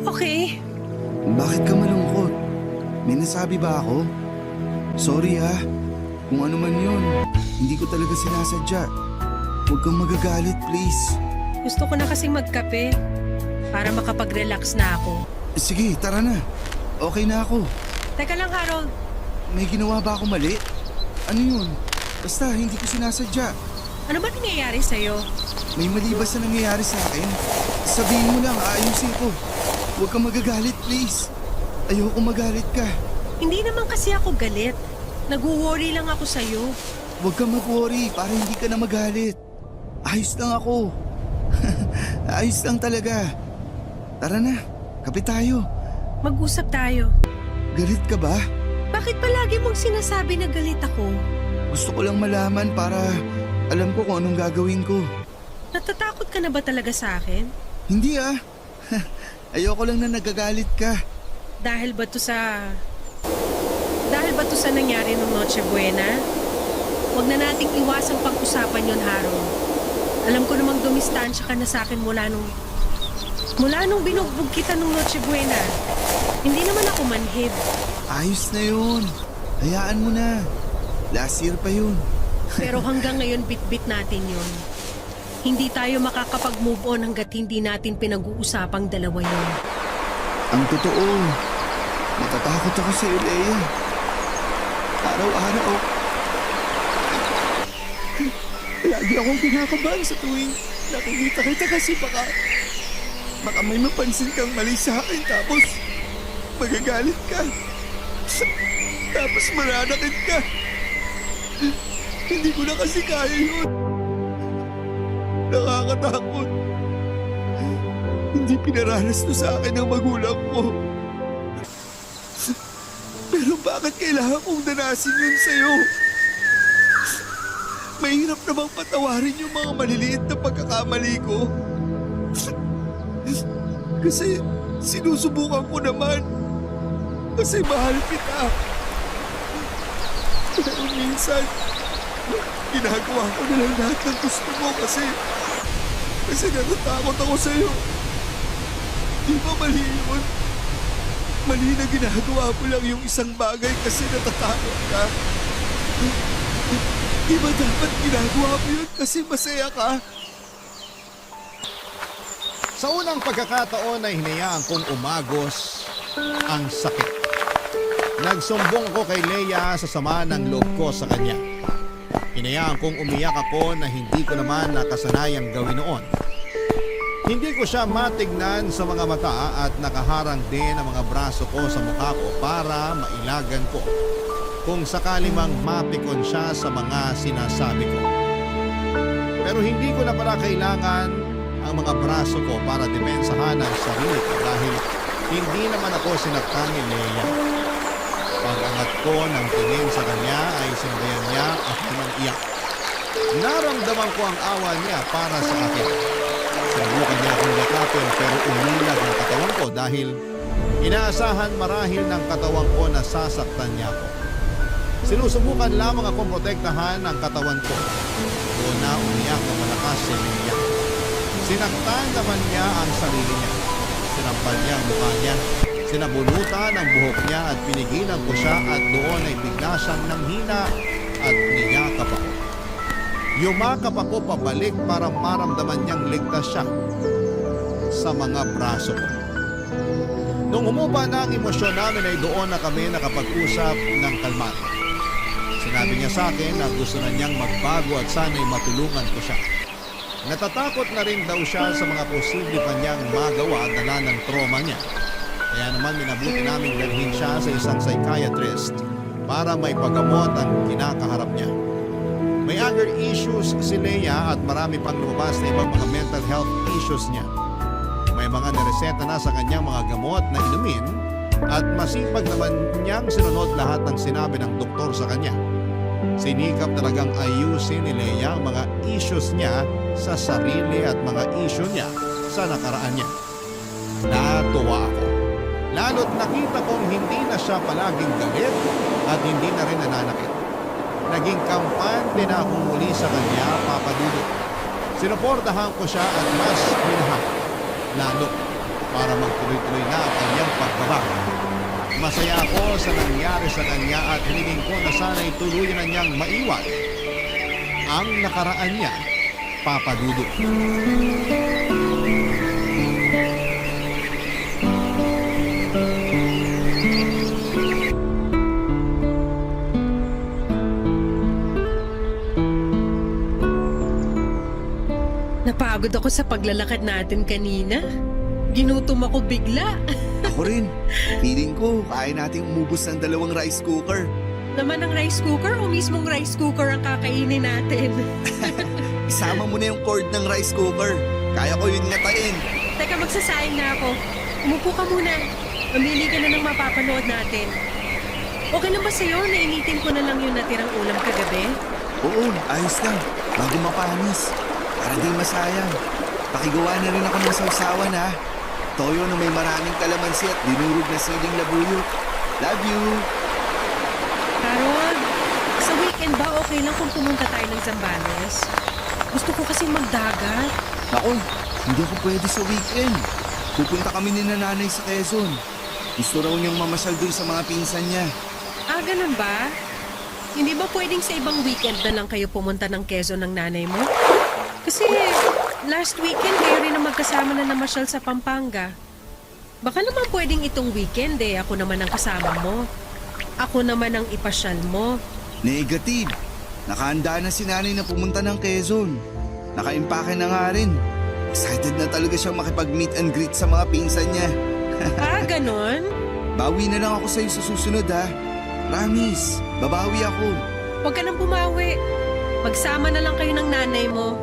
Okay. Bakit ka malungkot? May nasabi ba ako? Sorry ha. Kung ano man yun, hindi ko talaga sinasadya. Huwag kang magagalit, please. Gusto ko na kasing magkape para makapag-relax na ako. Sige, tara na. Okay na ako. Teka lang, Harold. May ginawa ba ako mali? Ano yun? Basta, hindi ko sinasadya. Ano ba nangyayari sa'yo? May mali ba sa nangyayari sa akin? Sabihin mo lang, aayusin ko. Huwag kang magagalit, please. Ayoko magalit ka. Hindi naman kasi ako galit. Nag-worry lang ako sa'yo. Huwag kang mag-worry para hindi ka na magalit. Ayos lang ako. Ayos lang talaga. Tara na, kape tayo. Mag-usap tayo. Galit ka ba? Bakit palagi mong sinasabi na galit ako? Gusto ko lang malaman para alam ko kung anong gagawin ko. Natatakot ka na ba talaga sa akin? Hindi ah. Ayoko lang na nagagalit ka. Dahil ba to sa nangyari nung Noche Buena? Huwag na nating iwasang pag-usapan yon, Harold. Alam ko namang dumistansya ka na sa akin mula nung binugbog kita nung Noche Buena. Hindi naman ako manhid. Ayos na yun. Hayaan mo na. Last year pa yun. Pero hanggang ngayon bit-bit natin yun. Hindi tayo makakapag-move on hanggat hindi natin pinag-uusapang dalawa yun. Ang totoo, natatakot ako sa iyo, Leia. Araw-araw. Lagi akong kinakabahan sa tuwing nakikita kita kasi baka may mapansin kang mali sa akin tapos magagalit ka. Tapos mananakit ka. Hindi ko na kasi kaya yun. Nakakatakot. Hindi pinaranas to sa akin ng magulang ko. Pero bakit kailangan kong danasin yun sa'yo? Mahirap namang patawarin yung mga maliliit na pagkakamali ko. Kasi sinusubukan ko naman. Kasi mahal kita. Pero minsan, ginagawa ko na lang lahat ng gusto mo kasi natatakot ako sa'yo. Di ba mali yun? Mali na ginagawa mo lang yung isang bagay kasi natatakot ka. Di ba dapat ginagawa mo yun kasi masaya ka? Sa unang pagkakataon ay hinayaan kong umagos ang sakit. Nagsumbong ko kay Leia sa sama ng loob ko sa kanya. Hinayaan kong umiyak ako na hindi ko naman nakasanayang gawin noon. Hindi ko siya matignan sa mga mata at nakaharang din ang mga braso ko sa mukha ko para mailagan ko kung sakali mang mapikon siya sa mga sinasabi ko. Pero hindi ko na pala kailangan ang mga braso ko para depensahan ang sarili ko dahil hindi naman ako sinaktan ni Leia. Pag-angat ko ng tingin sa kanya ay sinabayan niya ako ng iyak. Naramdaman ko ang awa niya para sa akin. Sinubukan niya akong yakapin pero umilag ang katawan ko dahil inaasahan marahil ng katawan ko na sasaktan niya ako. Sinusubukan lamang akong protektahan ang katawan ko. Doon na umiyak na malakas si Leia. Sinaktan naman niya ang sarili niya. Sinampal niya ang mukha niya. Sinabunutan ang buhok niya at pinigilan ko siya at doon ay bigla siyang nanghina at niyakap ako. Yumakap ako pabalik para maramdaman niyang ligtas siya sa mga braso ko. Nung humupa na ang emosyon namin ay doon na kami nakapag-usap ng kalmado. Sinabi niya sa akin na gusto na niyang magbago at sana'y matulungan ko siya. Natatakot na rin daw siya sa mga posible pa niyang magawa dala ng trauma niya. Kaya naman minabuti namin dalhin siya sa isang psychiatrist para may paggamot ang kinakaharap niya. May anger issues si Leia at marami pang lumabas na ibang mga mental health issues niya. May mga nireseta na sa kanyang mga gamot na inumin at masipag naman niyang sinunod lahat ng sinabi ng doktor sa kanya. Sinikap talagang ayusin ni Leia ang mga issues niya sa sarili at mga issue niya sa nakaraan niya. Natuwa ako. Lalo't nakita kong hindi na siya palaging galit at hindi na rin nananakit. Naging kampante na akong muli sa kanya, Papa Dudut. Sinuportahan ko siya at mas minahal. Lalo para magtuloy-tuloy na ang kanyang pagbabago. Masaya ako sa nangyari sa kanya at hiniling ko na sana'y tuluyan na niyang maiwan ang nakaraan niya, Papa Dudut. Napagod ako sa paglalakad natin kanina. Ginutom ako bigla. Ako rin. Feeling ko, kaya nating umubos ng 2 rice cooker. Naman ang rice cooker o mismong rice cooker ang kakainin natin? Isama mo na yung cord ng rice cooker. Kaya ko yun ngatain. Teka, magsasayang na ako. Umupo ka muna. Mamili ka na ng mapapanood natin. Okay lang ba sa'yo na initin ko na lang yung natirang ulam kagabi? Oo, ayos lang. Bago mapanis. Para di masayang. Pakigawa na rin ako ng sausawan ha. Toyo na may maraming kalamansi at dinurog na siling labuyo. Love you! Harold, sa weekend ba okay lang kung pumunta tayo ng Zambales? Gusto ko kasi magdagat. Ako, hindi ako pwede sa weekend. Pupunta kami ni nanay sa Quezon. Gusto raw niyang mamasyal dun sa mga pinsan niya. Ah, ganun ba? Hindi ba pwedeng sa ibang weekend na lang kayo pumunta ng Quezon ng nanay mo? Kasi Last weekend, kayo rin na magkasama na namasyal sa Pampanga. Baka naman pwedeng itong weekend ako naman ang kasama mo. Ako naman ang ipasyal mo. Negative. Nakahanda na si nanay na pumunta ng Quezon. Nakaimpake na nga rin. Excited na talaga siyang makipag-meet and greet sa mga pinsan niya. Ganon? Bawi na lang ako sa'yo sa susunod ha. Promise, babawi ako. Huwag ka nang bumawi. Magsama na lang kayo ng nanay mo.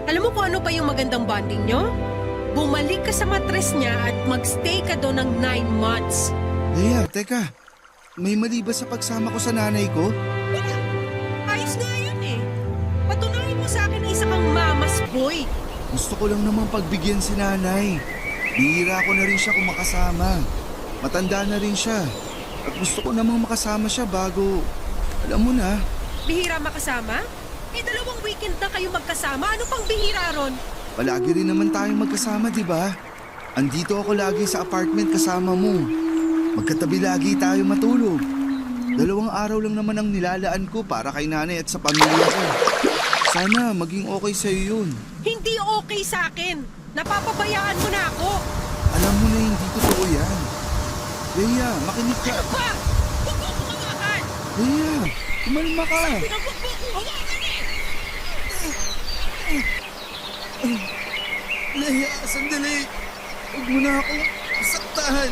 Alam mo kung ano pa yung magandang bonding nyo? Bumalik ka sa matres niya at magstay ka doon ng 9 months. Leia, teka. May mali ba sa pagsama ko sa nanay ko? Wala. Ayos nga yun Patunayan mo sa akin na isa kang mama's boy. Gusto ko lang naman pagbigyan si nanay. Bihira ko na rin siya kung makasama. Matanda na rin siya. At gusto ko namang makasama siya bago... Alam mo na. Bihira makasama? 2 weekend na kayo magkasama. Ano pang bihira ron? Palagi rin naman tayong magkasama, di ba? Andito ako lagi sa apartment kasama mo. Magkatabi lagi tayo matulog. 2 araw lang naman ang nilalaan ko para kay nanay at sa pamilya ko. Sana maging okay sa'yo yun. Hindi okay sa akin. Napapabayaan mo na ako. Alam mo na hindi totoo yan. Leia, makinig ka. Ano ba? Huwag mo akong hawakan. Leia, kumalma ka. Pinagwag mo akong hawakan Leia, sandali. Huwag mo na akong saktahan.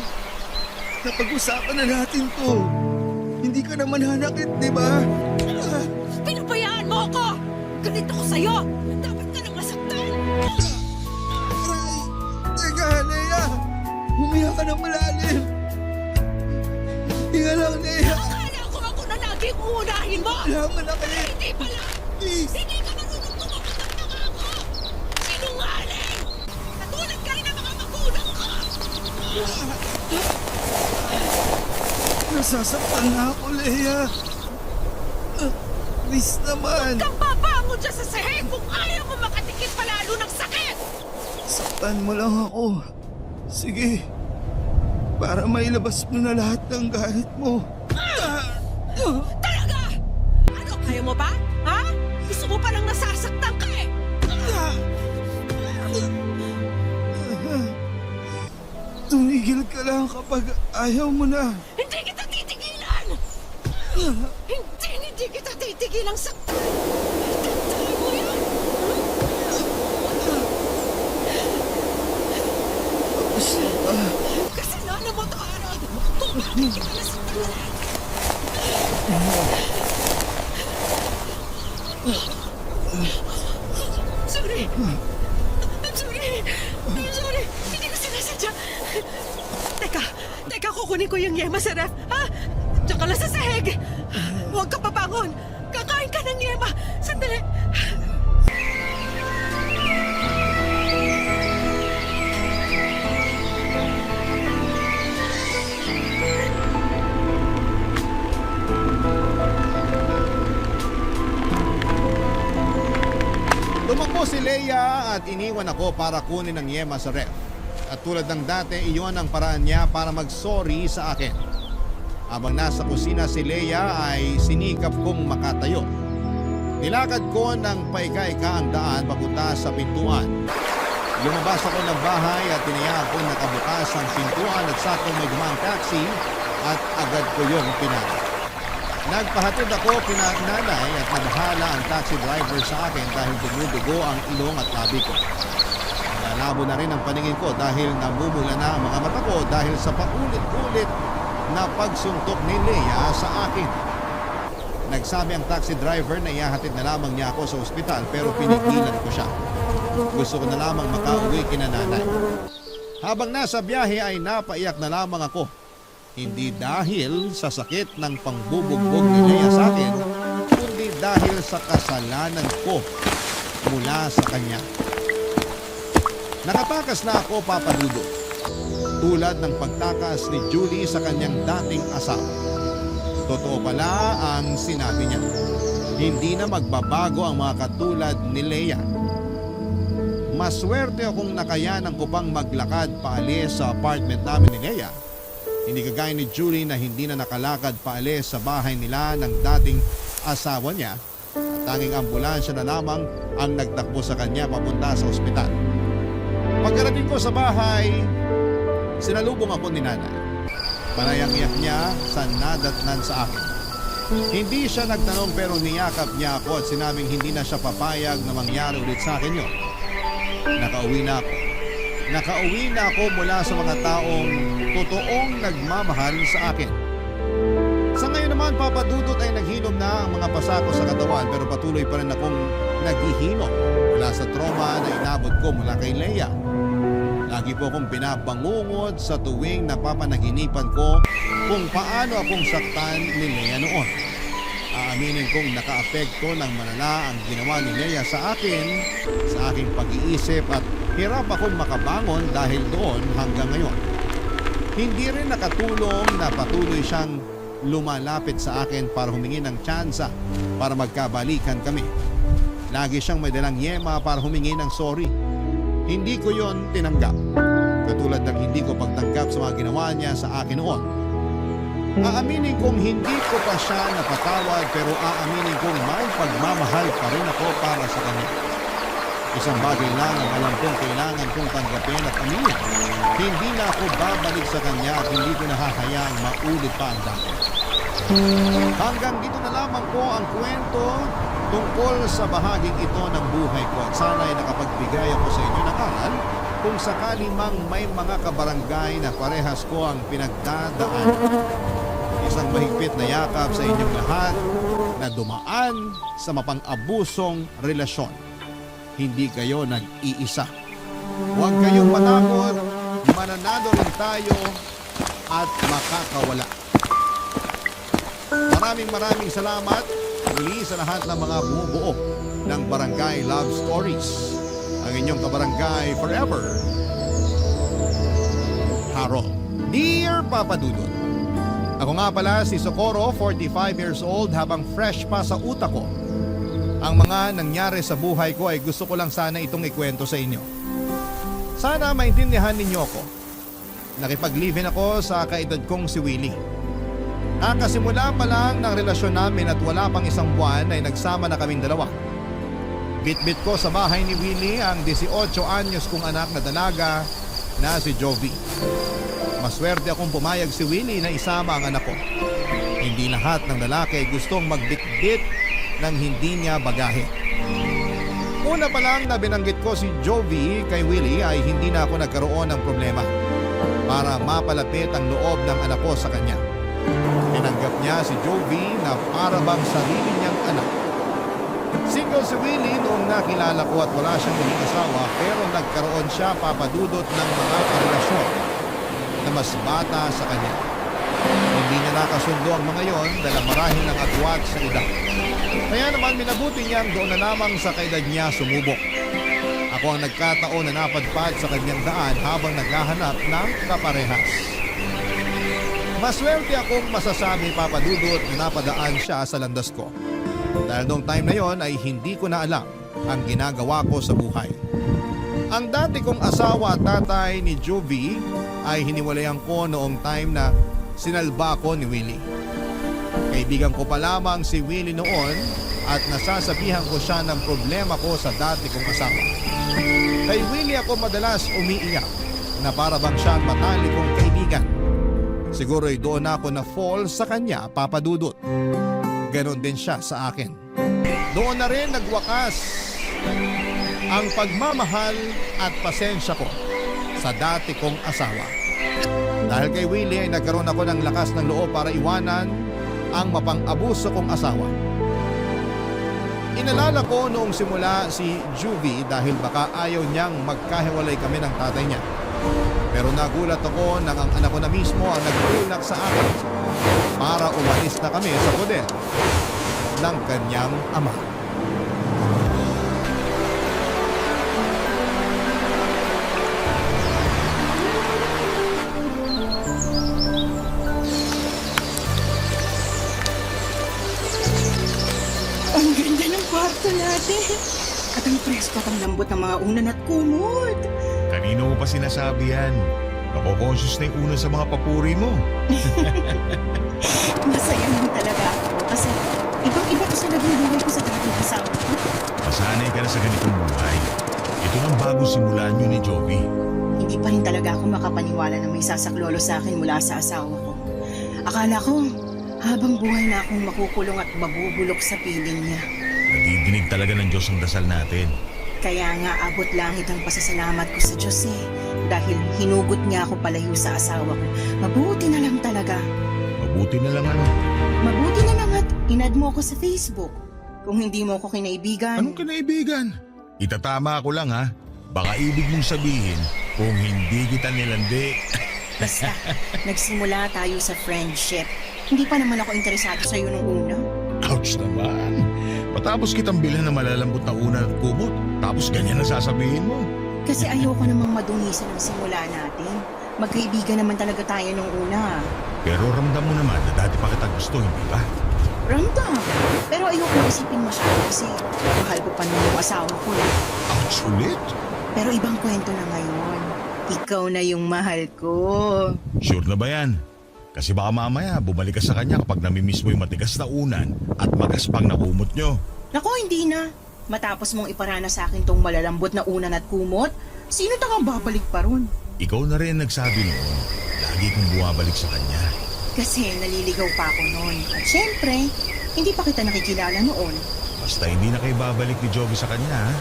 Napag-usapan na natin to. Hindi ka naman hanakit, di ba? Pinabayaan mo ako. Galit ako sa'yo. Dapat ka nang masaktan. Aray! Teka, Leia! Humiya ka ng malalim. Hinga lang, Leia. Akala ko ako na lagi yung uunahin mo. Kailangan na kayo. Hindi pala. Please. Hindi ka marunong tumapat ng pangako. Sinungaling. Katulad ka rin ng mga magulang ko. Nasasaktan na ako, Leia. Please naman. Kang babangon dyan sa sahig kung ayaw mo makatikit palalo ng sakit. Saktan mo lang ako. Sige. Para mailabas mo na lahat ng galit mo. Talaga? Ano, kaya mo ba? Ha? Gusto mo palang nasasaktan ka Tumigil ka lang kapag ayaw mo na. Hindi kita titigilan! Hindi kita titigilang saktan! Tandaan mo yan! Tapos na ba? Kasalanan mo to, Harold! Kung bakit kita nasaktan! Sorry! I'm sorry! Hindi ko sinasadya! Teka, kukunin ko yung yema sa ref, ha? Diyan ka lang sa sahig! Huwag ka pabangon! Kakain ka ng yema! Sandali! Tumakbo si Leia at iniwan ako para kunin ang yema sa ref. At tulad ng dati, iyon ang paraan niya para mag-sorry sa akin. Habang nasa kusina si Leia ay sinikap kong makatayo. Nilakad ko ng paika-ika ang daan papunta sa pintuan. Lumabas ako ng bahay at tinayaan kong nakabukas ang pintuan at sakong may dumang taxi at agad ko yung pinatay. Nagpahatid ako kina nanay at nagbahala ang taxi driver sa akin dahil dumudugo ang ilong at labi ko. Nalabo na rin ang paningin ko dahil namumula na ang mga mata ko dahil sa paulit-ulit na pagsuntok ni Leia sa akin. Nagsabi ang taxi driver na ihahatid na lamang niya ako sa ospital pero pinigilan ko siya. Gusto ko na lamang makauwi kina nanay. Habang nasa biyahe ay napaiyak na lamang ako. Hindi dahil sa sakit ng pangbubugbog ni Leia sa akin, kundi dahil sa kasalanan ko mula sa kanya. Nakatakas na ako, Papa Dudo. Tulad ng pagtakas ni Julie sa kanyang dating asawa. Totoo pala ang sinabi niya. Hindi na magbabago ang mga katulad ni Leia. Maswerte akong nakayanan ko pang maglakad paalis sa apartment namin ni Leia. Hindi kagaya ni Julie na hindi na nakalakad paalis sa bahay nila ng dating asawa niya. At tanging ambulansya na lamang ang nagtakbo sa kanya papunta sa ospital. Pagkarating ko sa bahay, sinalubong ako ni nanay. Panayang-iyak niya sa nadatnan sa akin. Hindi siya nagtanong pero niyakap niya ako at sinabing hindi na siya papayag na mangyari ulit sa akin yun. Nakauwi na ako. Nakauwi na ako mula sa mga taong totoong nagmamahal sa akin. Sa ngayon naman, Papa Dudut, ay naghilom na ang mga pasa ko sa katawan pero patuloy pa rin akong naghihilom mula sa trauma na inabot ko mula kay Leia. Lagi po akong pinapangungod sa tuwing napapanaginipan ko kung paano akong saktan ni Leia noon. Aaminin kong nakaapekto ng malala ang ginawa ni Leia sa akin, sa aking pag-iisip at hirap akong makabangon dahil doon hanggang ngayon. Hindi rin nakatulong na patuloy siyang lumalapit sa akin para humingi ng tsansa para magkabalikan kami. Lagi siyang may dalang yema para humingi ng sorry. Hindi ko yon tinanggap. Katulad ng hindi ko pagtanggap sa mga ginawa niya sa akin noon. Aaminin kong hindi ko pa siya napatawad pero aaminin kong may pagmamahal pa rin ako para sa kanya. Isang bagay lang ang alam kong kailangan kong tanggapin at aminin. Hindi na ako babalik sa kanya at hindi ko nahahayaang maulit pa ang dati. Hanggang dito na lamang po ang kwento tungkol sa bahaging ito ng buhay ko at sana'y nakapagbigay ako sa inyo ng aral kung sakali mang may mga kabarangay na parehas ko ang pinagdadaan. Isang mahigpit na yakap sa inyong lahat na dumaan sa mapang-abusong relasyon. Hindi kayo nag-iisa. Huwag kayong matakot, mananalo rin tayo at makakawala. Maraming salamat muli sa lahat ng mga bumubuo ng Barangay Love Stories. Ang inyong kabarangay forever, Harold. Dear Papa Dudut, ako nga pala si Socorro, 45 years old, habang fresh pa sa utak ko. Ang mga nangyari sa buhay ko ay gusto ko lang sana itong ikwento sa inyo. Sana maintindihan ninyo ako. Nakipag-live-in ako sa kaedad kong si Willie. Nakasimula pa lang ng relasyon namin at wala pang isang buwan ay nagsama na kaming dalawa. Bitbit ko sa bahay ni Willie ang 18 anyos kong anak na dalaga na si Jovi. Maswerte akong pumayag si Willie na isama ang anak ko. Hindi lahat ng lalaki gustong magbitbit ng hindi niya bagahe. Una pa lang na binanggit ko si Jovi kay Willie ay hindi na ako nagkaroon ng problema para mapalapit ang loob ng anak ko sa kanya. Tinanggap niya si Jovi na para bang sarili niyang anak. Single si Willie noong nakilala ko at wala siyang naging asawa pero nagkaroon siya, Papa Dudut, ng mga karelasyon na mas bata sa kanya. Hindi niya nakasundo ang mga yon dahil marahil ng agwat sa edad. Kaya naman minabuti niyang doon na lamang sa kaedad niya sumubok. Ako ang nagkataon na napadpad sa kanyang daan habang naghahanap ng kaparehas. Maswerte akong masasabi, Papa Dudut, na napadaan siya sa landas ko. Dahil noong time na yon ay hindi ko na alam ang ginagawa ko sa buhay. Ang dati kong asawa at tatay ni Jovi ay hiniwalayan ko noong time na sinalba ko ni Willie. Kaibigan ko pa lamang si Willie noon at nasasabihan ko siya ng problema ko sa dati kong asawa. Kay Willie ako madalas umiiyak na para bang siya ang matalik kong kaibigan. Siguro ay doon ako na fall sa kanya, Papa Dudut. Ganon din siya sa akin. Doon na rin nagwakas ang pagmamahal at pasensya ko sa dati kong asawa. Dahil kay Willie ay nagkaroon ako ng lakas ng loob para iwanan ang mapang-abuso kong asawa. Inalala ko noong simula si Juvie dahil baka ayaw niyang magkahiwalay kami ng tatay niya. Pero nagulat ako nang ang anak ko na mismo ang nagtulak sa akin para umalis na kami sa poder ng kanyang ama. Ang ganda ng kwarto natin. At ang presko at ang lambot ng mga unan at kumot. Kanino mo pa sinasabi yan? Napokonscious na yung una sa mga papuri mo. Masaya naman talaga ako kasi Ibang-iba ko sa naging buhay ko sa dating asawa ko. Masanay ka na sa ganitong buhay. Ito ang bagong simulan nyo ni Jovi. Hindi pa rin talaga ako makapaniwala na may sasaklolo sa akin mula sa asawa ko. Akala ko, habang buhay na akong makukulong at mabubulok sa piling niya. Nadidinig talaga ng Diyos ang dasal natin. Kaya nga abot langit ang pasasalamat ko sa Diyos dahil hinugot niya ako palayo sa asawa ko. Mabuti na lang talaga. Mabuti na lang ano. Mabuti na lang at inad mo ako sa Facebook. Kung hindi mo ako kinaibigan. Anong kinaibigan? Itatama ako lang ha. Baka ibig mong sabihin kung hindi kita nilandi. Basta, nagsimula tayo sa friendship. Hindi pa naman ako interesado sa iyo nung una. Ouch naman. Matapos kitang bilhan na malalambot na una at kumot. Tapos ganyan ang sasabihin mo. Kasi ayoko namang madungisan ang simula natin. Magkaibigan naman talaga tayo nung una. Pero ramdam mo naman na dati pa kita gusto, hindi ba? Ramdam. Pero ayoko isipin masyado kasi mahal ko pa nung yung asawa ko. Ouch ulit? Pero ibang kwento na ngayon. Ikaw na yung mahal ko. Sure na ba yan? Kasi baka mamaya bumalik ka sa kanya kapag namimiss mo yung matigas na unan at magaspang na kumot nyo. Naku, hindi na. Matapos mong iparana sa akin tong malalambot na unan at kumot, sino tangang babalik pa ron? Ikaw na rin nagsabi noon, lagi kong bumabalik sa kanya. Kasi naliligaw pa ako noon. At syempre, hindi pa kita nakikilala noon. Basta hindi na kayo babalik ni Jovi sa kanya, ha?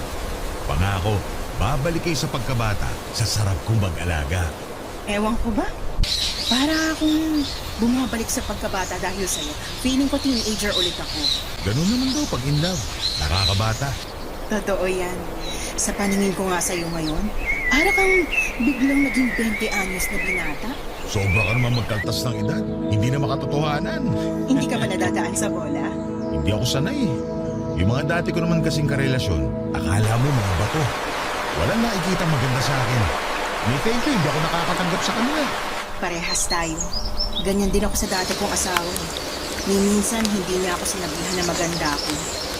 Pangako, babalik kayo sa pagkabata sa sarap kong mag-alaga. Ewan ko ba? Para akong bumabalik sa pagkabata dahil sa'yo. Feeling ko teenager ulit ako. Ganun naman daw pag in love. Nakakabata. Totoo yan. Sa paningin ko nga sa'yo ngayon, para kang biglang naging 20 anyos na binata. Sobra ka naman magkaltas ng edad. Hindi na makatotohanan. Hindi ka ba nadadaan sa bola? Hindi ako sanay. Yung mga dati ko naman kasing karelasyon, akala mo mga bato. Walang nakikita maganda sa akin. May thank you, hindi ako nakakatanggap sa kanila. Parehas tayo. Ganyan din ako sa dati kong asawa. Ni minsan hindi niya ako sinabihan na maganda ako.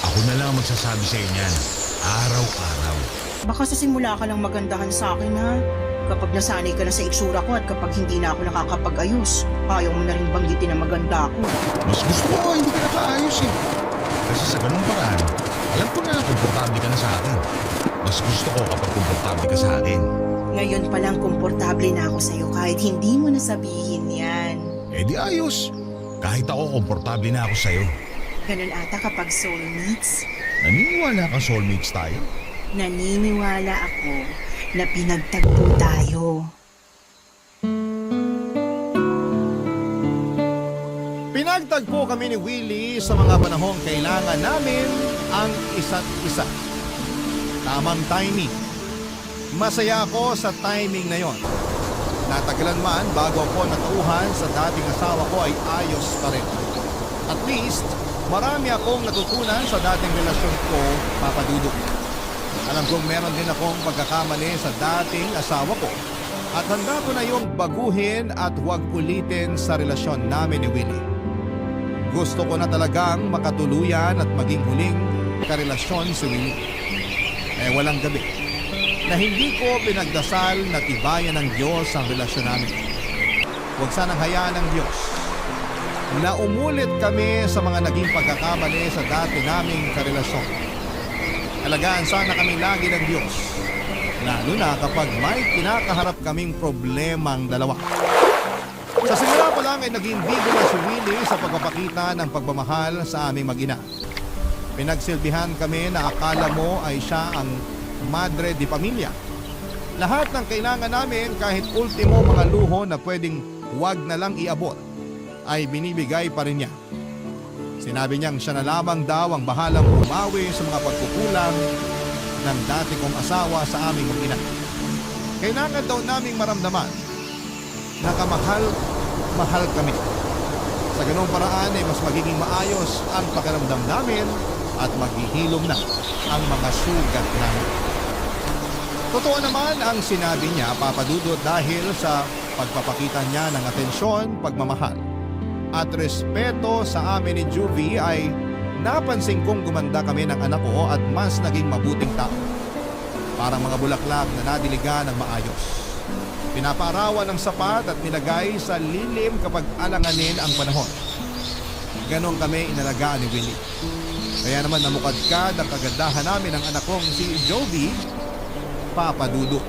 Ako na lang ang magsasabi sa iyo niyan. Araw-araw. Baka sa simula ka lang magandahan sa akin ha. Kapag nasanay ka na sa itsura ko at kapag hindi na ako nakakapag-ayos, ayaw mo na rin banggitin na maganda ako. Mas gusto ko hindi ka nakaayos eh. Kasi sa ganung paraan, alam ko na komportable ka na sa akin. Mas gusto ko kapag komportable ka sa akin. Ngayon palang komportable na ako sa'yo kahit hindi mo na sabihin yan. Eh di ayos. Kahit ako komportable na ako sa'yo. Ganun ata kapag soulmates. Naniniwala kang soulmates tayo? Naniniwala ako na pinagtagpo tayo. Pinagtagpo kami ni Willie sa mga panahong kailangan namin ang isa't isa. Tamang timing. Masaya ako sa timing na yon. Natagalan man bago ako natauhan sa dating asawa ko ay ayos pa rin. At least, marami akong natutunan sa dating relasyon ko, Papa Dudut. Alam kong meron din akong pagkakamali sa dating asawa ko. At handa ko na yung baguhin at huwag ulitin sa relasyon namin ni Willie. Gusto ko na talagang makatuluyan at maging huling karelasyon si Willie. Eh walang gabi na hindi ko pinagdasal na tibayan ng Diyos ang relasyon namin. Huwag sanang hayaan ng Diyos na umulit kami sa mga naging pagkakamali sa dati naming karelasyon. Alagaan sana kami lagi ng Diyos, lalo na kapag may kinakaharap kaming problemang dalawa. Sa simula pa lang ay naging bigo na si Willie sa pagpapakita ng pagmamahal sa aming mag-ina. Pinagsilbihan kami na akala mo ay siya ang madre di pamilya. Lahat ng kailangan namin kahit ultimo mga luho na pwedeng wag na lang iabot ay binibigay pa rin niya. Sinabi niyang siya na lamang daw ang bahalang bumawi sa mga pagkukulang ng dati kong asawa sa aming mag-ina. Kailangan daw naming maramdaman na kamahal kami. Sa ganung paraan ay mas magiging maayos ang pakiramdam namin at maghihilom na ang mga sugat namin. Totoo naman ang sinabi niya, Papa Dudut, dahil sa pagpapakita niya ng atensyon, pagmamahal at respeto sa amin ni Juvie ay napansin kong gumanda kami ng anak ko at mas naging mabuting tao. Parang mga bulaklak na nadiligan ng maayos. Pinapaarawan ng sapat at nilagay sa lilim kapag alanganin ang panahon. ganon kami inalagaan ni Willie. Kaya naman namukadkad ang kagandahan namin ng anak kong si Jovi, Papa Dudu.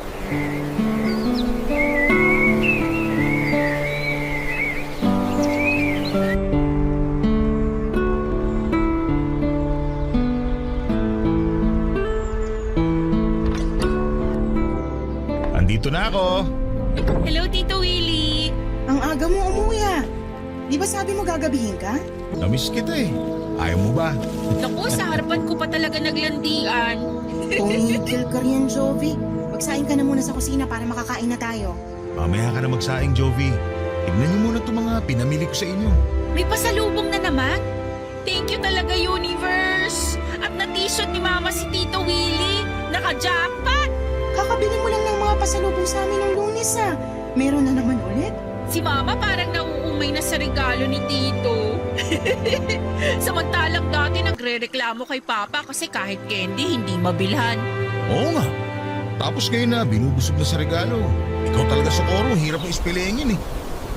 Andito na ako. Hello, Tito Willie. Ang aga mo umuwi ah. Di ba sabi mo gagabihin ka? Namiss kita eh. Ayaw mo ba? Naku, sa harapan ko pa talaga naglandian. Tumigil ka riyan, Jovi. Magsaing ka na muna sa kusina para makakain na tayo. Mamaya ka na magsaing, Jovi. Tignan niyo muna itong mga pinamili ko sa inyo. May pasalubong na naman. Thank you talaga, Universe. At na-t-shirt ni Mama si Tito Willie. Naka-jackpot. Kakabili mo lang ng mga pasalubong sa amin ng Lunes ah. Meron na naman ulit. Si Mama parang nauumay na sa regalo ni Tito. Samantalang dati nagre-reklamo kay Papa kasi kahit candy hindi mabilhan. Oo nga. Tapos ngayon na, binubusog na sa regalo. Ikaw talaga sa koro, hirap mo ispilengin eh.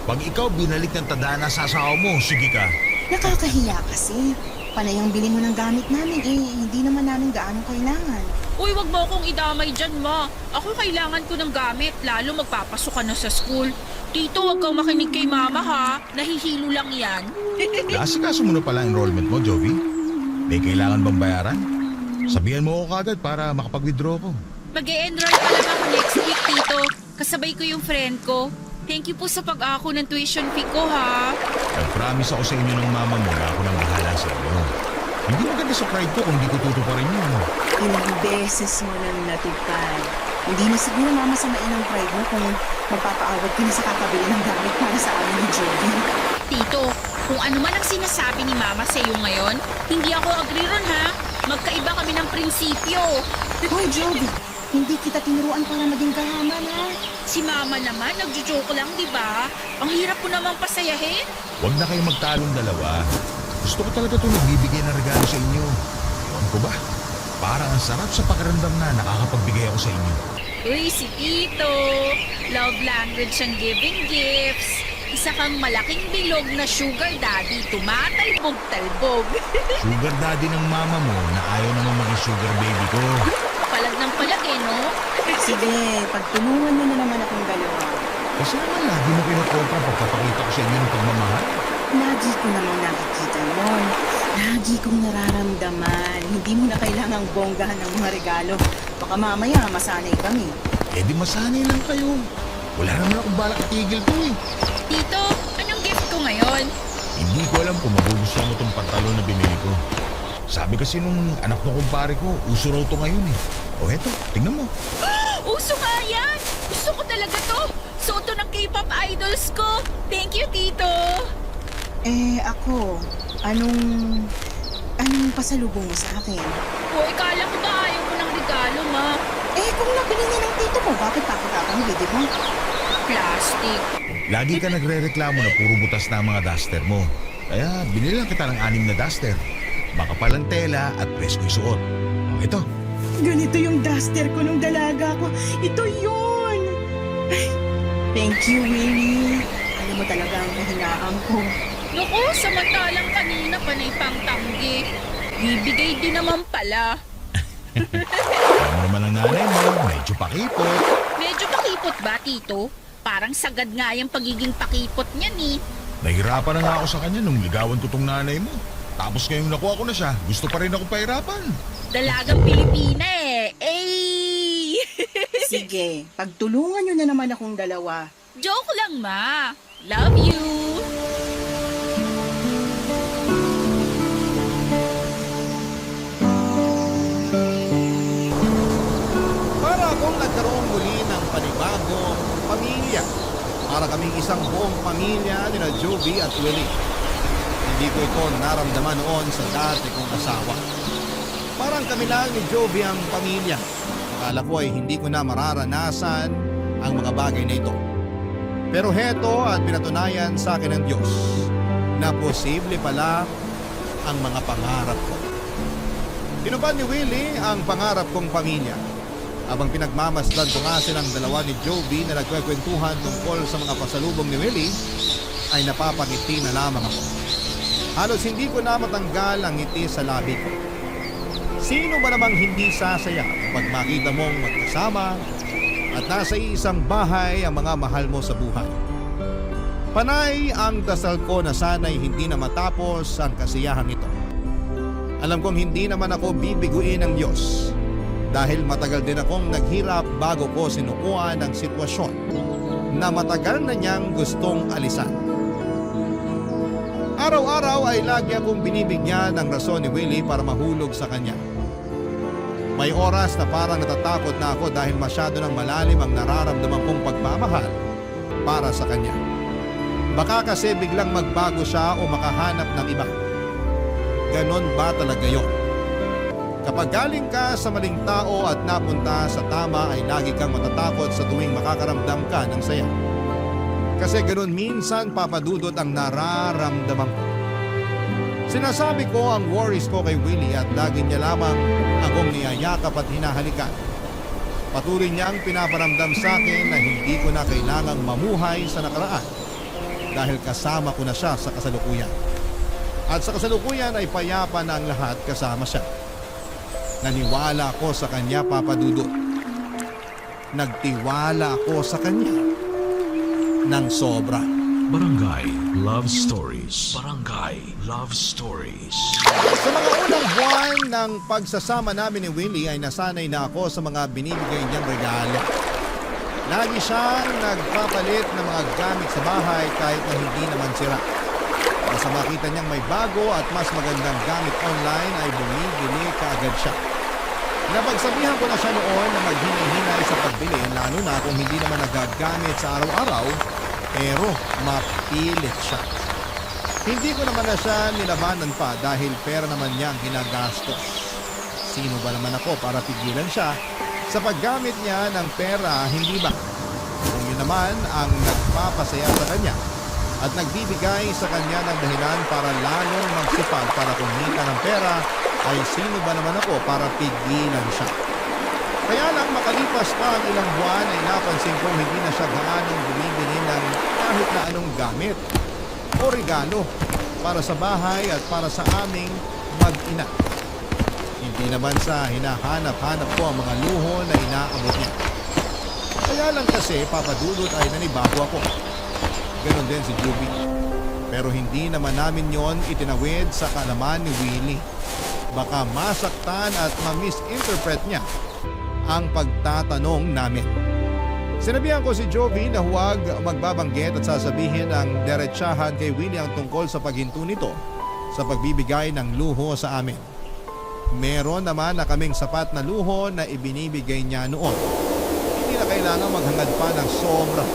Pag ikaw binalik ng tadhana sa asawa mo, sige ka. Nakakahiya kasi. Panay ang bili mo ng gamit namin eh. Hindi naman namin gaano kailangan. Uy, wag mo akong idamay dyan, Ma. Ako kailangan ko ng gamit, lalo magpapasok ka na sa school. Tito, wag kang makinig kay Mama ha. Nahihilo lang yan. Naasikaso mo na pala ang enrollment mo, Jovi. May kailangan bang bayaran? Sabihan mo ako kagad para makapag-withdraw ko. Mag-e-enroll pa lang ako next week, Tito. Kasabay ko yung friend ko. Thank you po sa pag-ako ng tuition fee ko, ha? Nag-promise ako sa inyo ng mama mo na ako nang bahala sa inyo. Hindi maganda sa pride ko kung hindi ko tutuparin yun. Ilang beses mo nang natupad. Hindi na siguro mamasamain ang pride mo kung magpapaawad ka na sa kakabili ng gamit para sa amin ni Jovi. Tito, kung ano man ang sinasabi ni Mama sa iyo ngayon, hindi ako agree ron, ha? Magkaiba kami ng prinsipyo. Hoy, Jovi, hindi kita tinuruan para maging kahaman, ha? Si Mama naman, nagjo-joke lang, di ba? Ang hirap ko namang pasayahin. Huwag na kayong magtalong dalawa. Gusto ko talaga ito nagbibigay ng regalo sa inyo. Ewan ko ba? Parang ang sarap sa pakiramdam na nakakapagbigay ako sa inyo. Uy, si Tito. Love language ang giving gifts. Isa kang malaking bilog na sugar daddy, tumatalbog-talbog. Sugar daddy ng mama mo na ayaw naman maging sugar baby ko. Palag ng palag eh, no? Sige, pagtulungan mo na naman akong dalawa. Kasi naman lagi mo kinukontra pagpapakita ko sa inyo ng pagmamahal. Lagi ko namang nakikita yon. Lagi kong nararamdaman. Hindi mo na kailangang bonggahan ng mga regalo. Baka mamaya masanay kami. Eh di masanay lang kayo. Wala naman akong balak itigil to eh. Tito, anong gift ko ngayon? Hindi ko alam kung magugustuhan mo tong pantalon na binili ko. Sabi kasi nung anak ng kumpare ko, uso raw to ngayon eh. O eto, tingnan mo. Uso nga yan! Gusto ko talaga to! Suot to ng K-pop idols ko! Thank you, Tito! Ako, anong pasalubong mo sa akin? O, ikala ko ba ayaw ko ng regalo, Ma? Kung nabili niya ng tito mo, bakit pa ako tatanggol, di ba? Plastic. Lagi ka nagre-reklamo na puro butas na ang mga duster mo. Kaya binilang kita ng 6 na duster. Makapalang tela at presko yung suot. O ito, Ganito yung duster ko nung dalaga ko. Ito yun! Ay, thank you, Willie. Alam mo talaga ang kahinaan ko. Naku, samantalang kanina panay pang tanggi. Bibigay din naman pala. alam mo naman ang nanay mo, medyo pakipot. Medyo pakipot ba, Tito? Parang sagad nga yung pagiging pakipot niyan eh. Nahirapan na nga ako sa kanya nung ligawan ko tong nanay mo. Tapos ngayong nakuha ko na siya, gusto pa rin ako pahirapan. Dalagang Pilipina eh. Ay! Sige, pagtulungan nyo na naman akong dalawa. Joke lang, Ma. Love you. Para akong nagkaroon muli ng panibagong pamilya. Para kaming isang buong pamilya nila Jovi at Willie. Hindi ko ito naramdaman noon sa dati kong asawa. Parang kami lang ni Jovi ang pamilya. Akala ko ay hindi ko na mararanasan ang mga bagay na ito. Pero heto at pinatunayan sa akin ng Diyos na posible pala ang mga pangarap ko. Tinupad ni Willie ang pangarap kong pamilya. Habang pinagmamasdan ko nga silang dalawa ni Jovi na nagkwekwentuhan tungkol sa mga pasalubong ni Willie, ay napapangiti na lamang ako. Halos hindi ko na matanggal ang ngiti sa labi ko. Sino ba namang hindi sasaya kapag makita mong magkasama at nasa isang bahay ang mga mahal mo sa buhay? Panay ang dasal ko na sana'y hindi na matapos ang kasiyahan ito. Alam kong hindi naman ako bibiguin ng Diyos dahil matagal din akong naghirap bago ko sinukuan ang sitwasyon na matagal na niyang gustong alisan. Araw-araw ay lagi akong binibigyan ng rason ni Willie para mahulog sa kanya. May oras na parang natatakot na ako dahil masyado ng malalim ang nararamdaman kong pagmamahal para sa kanya. Baka kasi biglang magbago siya o makahanap ng iba. Ganon ba talaga yon? Kapag galing ka sa maling tao at napunta sa tama ay lagi kang matatakot sa tuwing makakaramdam ka ng saya. Kasi ganoon minsan papadudot ang nararamdaman ko. Sinasabi ko ang worries ko kay Willie at lagi niya lamang akong niyayakap at hinahalikan. Patuloy niyang pinaparamdam sa akin na hindi ko na kailangang mamuhay sa nakaraan dahil kasama ko na siya sa kasalukuyan. At sa kasalukuyan ay payapa na ang lahat kasama siya. Naniwala ako sa kanya, Papa Dudut. Nagtiwala ako sa kanya ng sobra. Barangay Love Stories. Barangay Love Stories. Sa mga unang buwan ng pagsasama namin ni Willie ay nasanay na ako sa mga binibigay niyang regalo. Lagi siyang nagpapalit ng mga gamit sa bahay kahit na hindi naman sira. Basta makita niyang may bago at mas magandang gamit online ay bumibili kaagad siya. Napagsabihan ko na siya noon na maghinay-hinay sa pagbili lalo na kung hindi naman nagagamit sa araw-araw pero mapilit siya. Hindi ko naman na siya nilabanan pa dahil pera naman niya ang ginagastos. Sino ba naman ako para pigilan siya sa paggamit niya ng pera, hindi ba? Kung yun naman ang nagpapasaya sa kanya at nagbibigay sa kanya ng dahilan para lalong magsipag para kumita ng pera, ay sino ba naman ako para pigilan siya? Kaya lang makalipas pa ang ilang buwan ay napansin kong hindi na siya gaanong bumibili ng kahit na anong gamit o regalo para sa bahay at para sa aming mag-ina. Hindi naman sa hinahanap-hanap ko ang mga luho na inaabot niya. Kaya lang kasi papadudot ay nanibago ako. Ganon din si Juby. Pero hindi naman namin yon itinawid sa kaalaman ni Willie. Baka masaktan at ma-misinterpret niya ang pagtatanong namin. Sinabihan ko si Joby na huwag magbabanggit at sasabihin ang diretsahan kay Willie ang tungkol sa paghinto nito sa pagbibigay ng luho sa amin. Meron naman na kaming sapat na luho na ibinibigay niya noon. Hindi na kailangan maghangad pa ng sobra.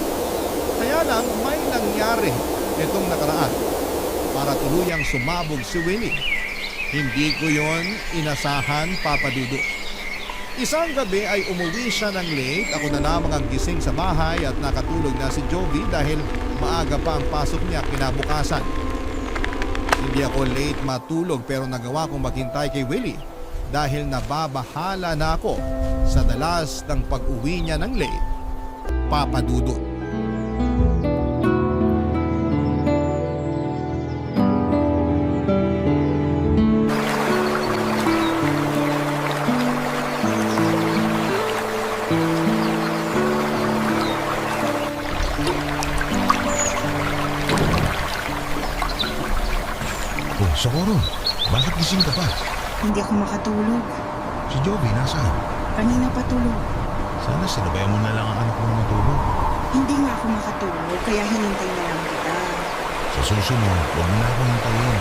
Kaya lang may nangyari itong nakaraan para tuluyang sumabog si Willie. Hindi ko yon inasahan, Papa Dudu. Isang gabi ay umuwi siya ng late. Ako na lamang ang gising sa bahay at nakatulog na si Joby dahil maaga pa ang pasok niya kinabukasan. Hindi ako late matulog pero nagawa kong maghintay kay Willie dahil nababahala na ako sa dalas ng pag-uwi niya ng late, Papa Dudut. Oh, Socorro, bakit gising ka pa? Hindi ako makatulog. Si Joby, nasaan? Kanina pa tulog. Sana sinabayan mo na lang ang anak mo matulog. Hindi nga ako makatulog, kaya hinintay na lang kita. Sa susunod, huwag mo na ako hintayin.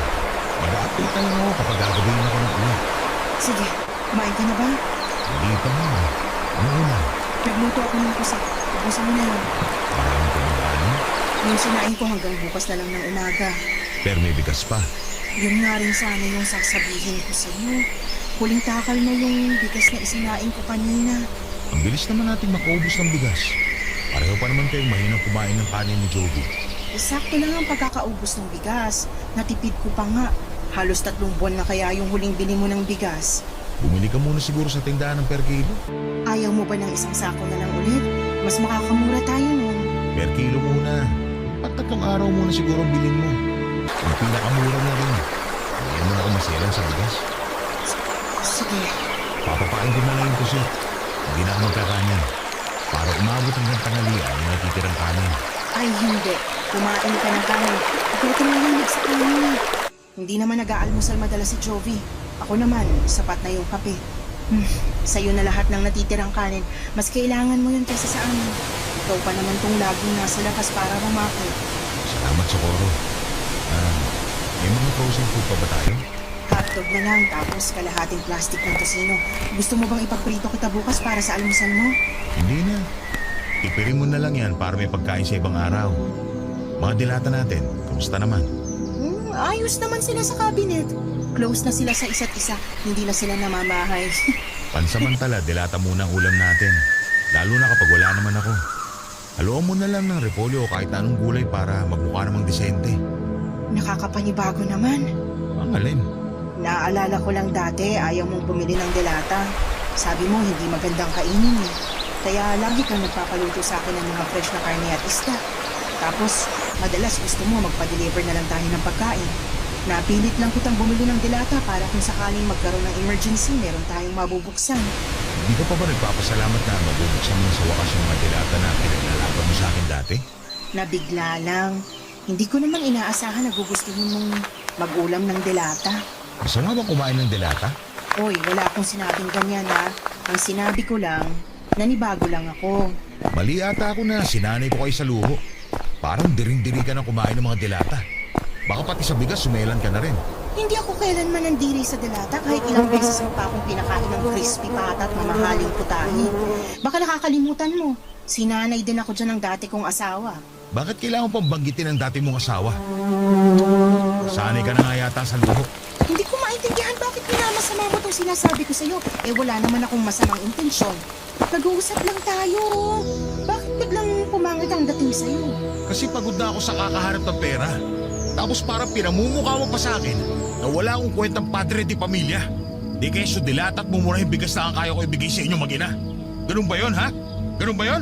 Mag-update ka lang ako kapag gagawin ako ng uwi. Sige, kumain ka na ba? Hindi pa nga. Ano una? Nagluto ako ng pusa. Ubusin mo na yun. Marami ka ng ano? Yung sinain ko hanggang bukas na lang ng umaga. Pero may bigas pa. Yun nga rin sana yung sasabihin ko sa iyo. Huling takal na yung bigas na isinain ko kanina. Ang bilis naman nating makaubos ng bigas. Pareho pa naman kayong mahinang kumain ng kanin ni Joby. Sakto lang ang pagkakaubos ng bigas. Natipid ko pa nga. Halos 3 buwan na kaya yung huling bili mo ng bigas. Bumili ka muna siguro sa tindahan ng per kilo. Ayaw mo ba ng isang sako na lang ulit? Mas makakamura tayo nun. Per kilo muna. At 3 araw muna siguro ang bilhin mo. Yung pinakamura na rin. Hindi mo na ako maselan sa bigas. Sige. Papapain ko na lang yung pusit. Hindi na ako magkakanin. Para umabot hanggang tanghalian yung natitirang kanin. Ay, hindi. Kumain ka ng kanin. Ikaw tumahimik sa kanin. Hindi naman nag-aalmusal madalas si Jovi. Ako naman, sapat na yung kape. Sa'yo na lahat ng natitirang kanin. Mas kailangan mo yun kaysa sa amin. Ikaw pa naman tong laging nasa labas para rumaki. Salamat, Socorro. May mga frozen food pa ba tayo? Hotdog na lang, tapos kalahating plastic ng tosino. Gusto mo bang ipagprito kita bukas para sa almusal mo? Hindi na. Ipirin mo na lang yan para may pagkain sa ibang araw. Mga dilata natin, kamusta naman? Ayos naman sila sa cabinet. Close na sila sa isa't isa. Hindi na sila namamahay. Pansamantala, dilata muna ang ulam natin. Lalo na kapag wala naman ako. Haluan mo na lang ng repolyo o kahit anong gulay para magmukha namang disente. Nakakapanibago naman. Ang alin? Naaalala ko lang dati, ayaw mong bumili ng delata. Sabi mo, hindi magandang kainin eh. Kaya lagi kang nagpapaluto sa akin ng mga fresh na karne at isda. Tapos, madalas gusto mo magpa-deliver na lang tayo ng pagkain. Napilit lang kitang bumili ng delata para kung sakaling magkaroon ng emergency, meron tayong mabubuksan. Hindi ka pa ba nagpapasalamat na mabubuksan mo sa wakas yung mga dilata na pinaglalaban mo sa akin dati? Nabigla lang. Hindi ko naman inaasahan na gugustuhin mong mag-ulam ng delata. Masama ba kumain ng dilata? Hoy, wala akong sinabing ganyan ha. Ang sinabi ko lang, nanibago lang ako. Mali ata ako na sinanay ko kayo sa luho. Parang diring-diri ka na kumain ng mga dilata. Baka pati sa bigas sumelan ka na rin. Hindi ako kailanman nandiri sa delata kahit ilang beses mo pa akong pinakain ng crispy pata at mamahaling putahe. Baka nakakalimutan mo, sinanay din ako dyan ng dati kong asawa. Bakit kailangan pang banggitin ang dati mong asawa? Sanay ka na nga yata sa luho. Hindi ko maintindihan bakit minamasama mo itong sinasabi ko sa'yo. Eh wala naman akong masamang intensyon. Nag-uusap lang tayo. Bakit biglang pumangit ang dating sa'yo? Kasi pagod na ako sa kakaharap ng pera. Tapos parang pinamumukha mo pa sa akin na wala akong kwentang padre di pamilya. Di kayo dilata at mumura yung bigas na ang kaya ko ibigay sa inyo mag-ina. Ganun ba yun, ha? Ganun ba yun?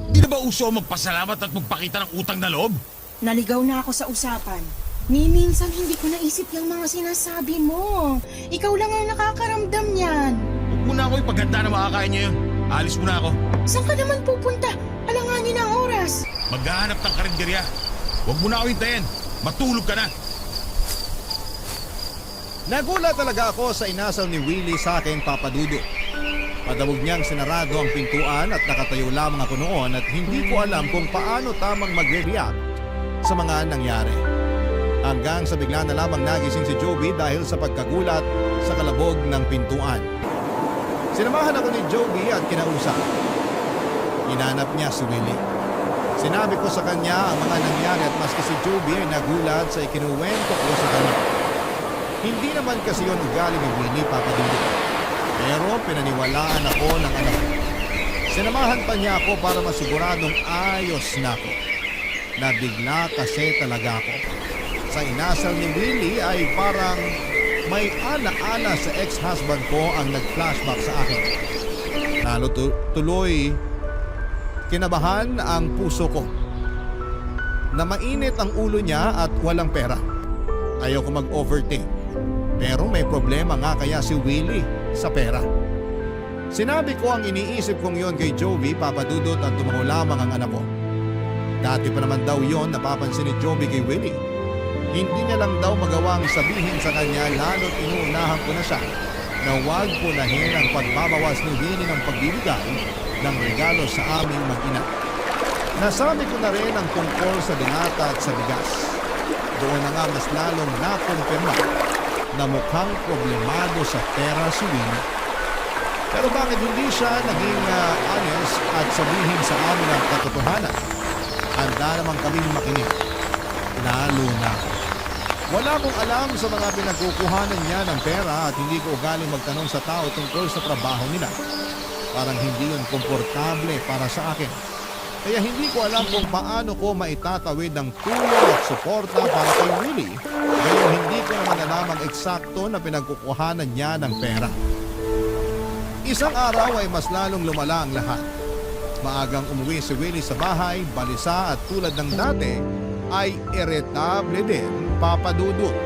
Di na ba uso magpasalamat at magpakita ng utang na loob? Naligaw na ako sa usapan. Ni minsan hindi ko naisip yung mga sinasabi mo. Ikaw lang ang nakakaramdam niyan. Huwag mo na ako ipaganda na makakain niya yun. Alis mo na ako. Saan ka naman pupunta? Alanganin ang oras. Maghahanap ng karinderya. Huwag mo na ako hintayin. Matulog ka na. Nagulat talaga ako sa inasal ni Willie sa akin, Papa Dudu. Padawog niyang sinarado ang pintuan at nakatayo lamang ako noon at hindi ko alam kung paano tamang magre-react sa mga nangyari. Hanggang sa bigla na lamang nagising si Joby dahil sa pagkagulat sa kalabog ng pintuan. Sinamahan ako ni Joby at kinausap. Hinanap niya si Willie. Sinabi ko sa kanya ang mga nangyari at maski si Joby ay nagulat sa ikinuwento ko sa kanya. Hindi naman kasi yun ugali ni Winnie, Papa Dudu. Pero pinaniwalaan ako ng anak ko. Sinamahan pa niya ako para masiguradong ayos na ako. Nabigla kasi talaga ako. Sa inasal ni Willie ay parang may ana-ana sa ex-husband ko ang nag-flashback sa akin. Lalo tuloy kinabahan ang puso ko na mainit ang ulo niya at walang pera. Ayaw ko mag-overthink. Pero may problema nga kaya si Willie sa pera. Sinabi ko ang iniisip kong yon kay Joby, Papa Dudut at tumango lamang ang anak ko. Dati pa naman daw yon napapansin ni Joby kay Willie. Hindi niya lang daw magawang sabihin sa kanya lalo't inuunahan ko na siya na huwag punahin ang pagbabawas ni Willie ng pagbibigay ng regalo sa aming mag-ina. Nasabi ko na rin ang tungkol sa dinata at sa bigas. Doon na nga mas lalong nakumpirma na mukhang problemado sa pera si Winnie. Pero bakit hindi siya naging honest at sabihin sa amin ang katotohanan? Handa naman kaming makinig. Lalo na. Wala akong alam sa mga pinagkukuhanan niya ng pera at hindi ko ugaling magtanong sa tao tungkol sa trabaho nila. Parang hindi yun komportable para sa akin. Kaya hindi ko alam kung paano ko maitatawid ang tulong at suporta para kay Willie. Kaya hindi ko naman alam ang eksakto na pinagkukuhanan niya ng pera. Isang araw ay mas lalong lumala ang lahat. Maagang umuwi si Willie sa bahay, balisa at tulad ng dati ay irritable din Papa Dudut.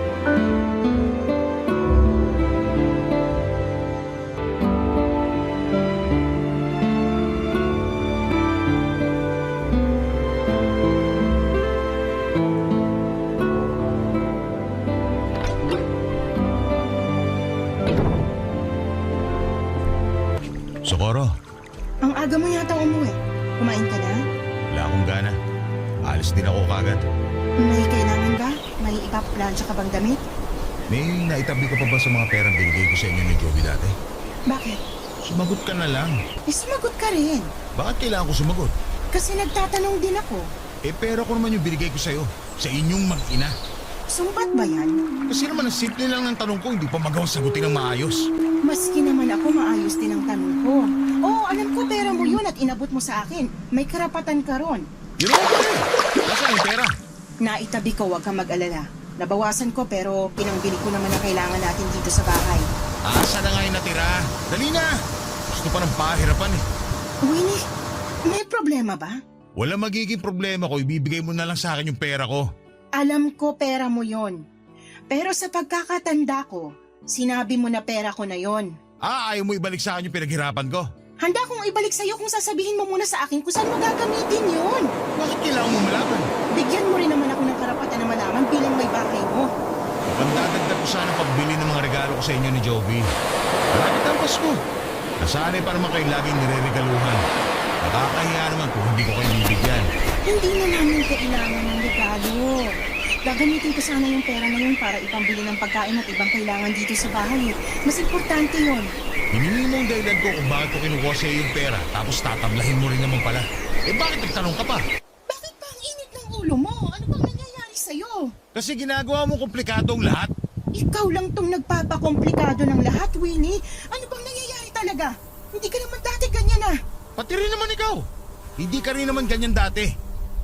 Socorro, Ang aga mo yata umuwi. Kumain ka na? wala akong gana. Alis din ako kagad. May kailangan ba? May ipaplansya ka bang damit? May naitabi ka pa ba sa mga perang binigay ko sa inyo ni Joey dati? Bakit? Sumagot ka na lang. Sumagot ka rin. Bakit kailangan ko sumagot? Kasi nagtatanong din ako. Pera ko naman yung binigay ko sa'yo. Sa inyong mag-ina. Sumbat ba yan? Kasi naman ang simple lang ng tanong ko, hindi pa magawang sagutin ng maayos. Maski naman ako maayos din ang tanong ko. Oo, alam ko pera mo yun at inabot mo sa akin. May karapatan ka ron. Yun ako pa rin. Nasaan yung pera? Naitabi ko, huwag kang mag-alala. Nabawasan ko pero pinangbili ko naman ang kailangan natin dito sa bahay. Asa na nga yung natira? Dali na! Gusto pa ng pahirapan eh. Winnie, may problema ba? Wala magiging problema ko, ibibigay mo na lang sa akin yung pera ko. Alam ko pera mo yon. Pero sa pagkakatanda ko, sinabi mo na pera ko na yon. Ayaw mo ibalik sa akin yung pinaghirapan ko? Handa kong ibalik sa'yo kung sasabihin mo muna sa akin kung saan mo gagamitin yon. Bakit kailangan mo malaman? Bigyan mo rin naman ako ng karapatan na malaman bilang may bahay mo. Pandadagdag ko sana pagbili ng mga regalo ko sa inyo ni Jovi. Malapit ang Pasko. Nasanay pa naman kayo laging nireregaluhan. Nakakahiya naman kung hindi ko kayo bibigyan. Hindi na namin kailangan ng regalo. Gagamitin ko sana yung pera na yun para ipambili ng pagkain at ibang kailangan dito sa bahay. Mas importante yon. Hiningi mo ang dahilan ko kung bakit ko kinukuha sa iyo yung pera tapos tatablahin mo rin naman pala. Bakit nagtanong ka pa? Bakit ba ang init ng ulo mo? Ano bang nangyayari sa'yo? Kasi ginagawa mo komplikado ang lahat. Ikaw lang tong nagpapakomplikado ng lahat, Winnie. Ano bang nangyayari talaga? Hindi ka naman dati ganyan ah. Pati rin naman ikaw. Hindi ka rin naman ganyan dati.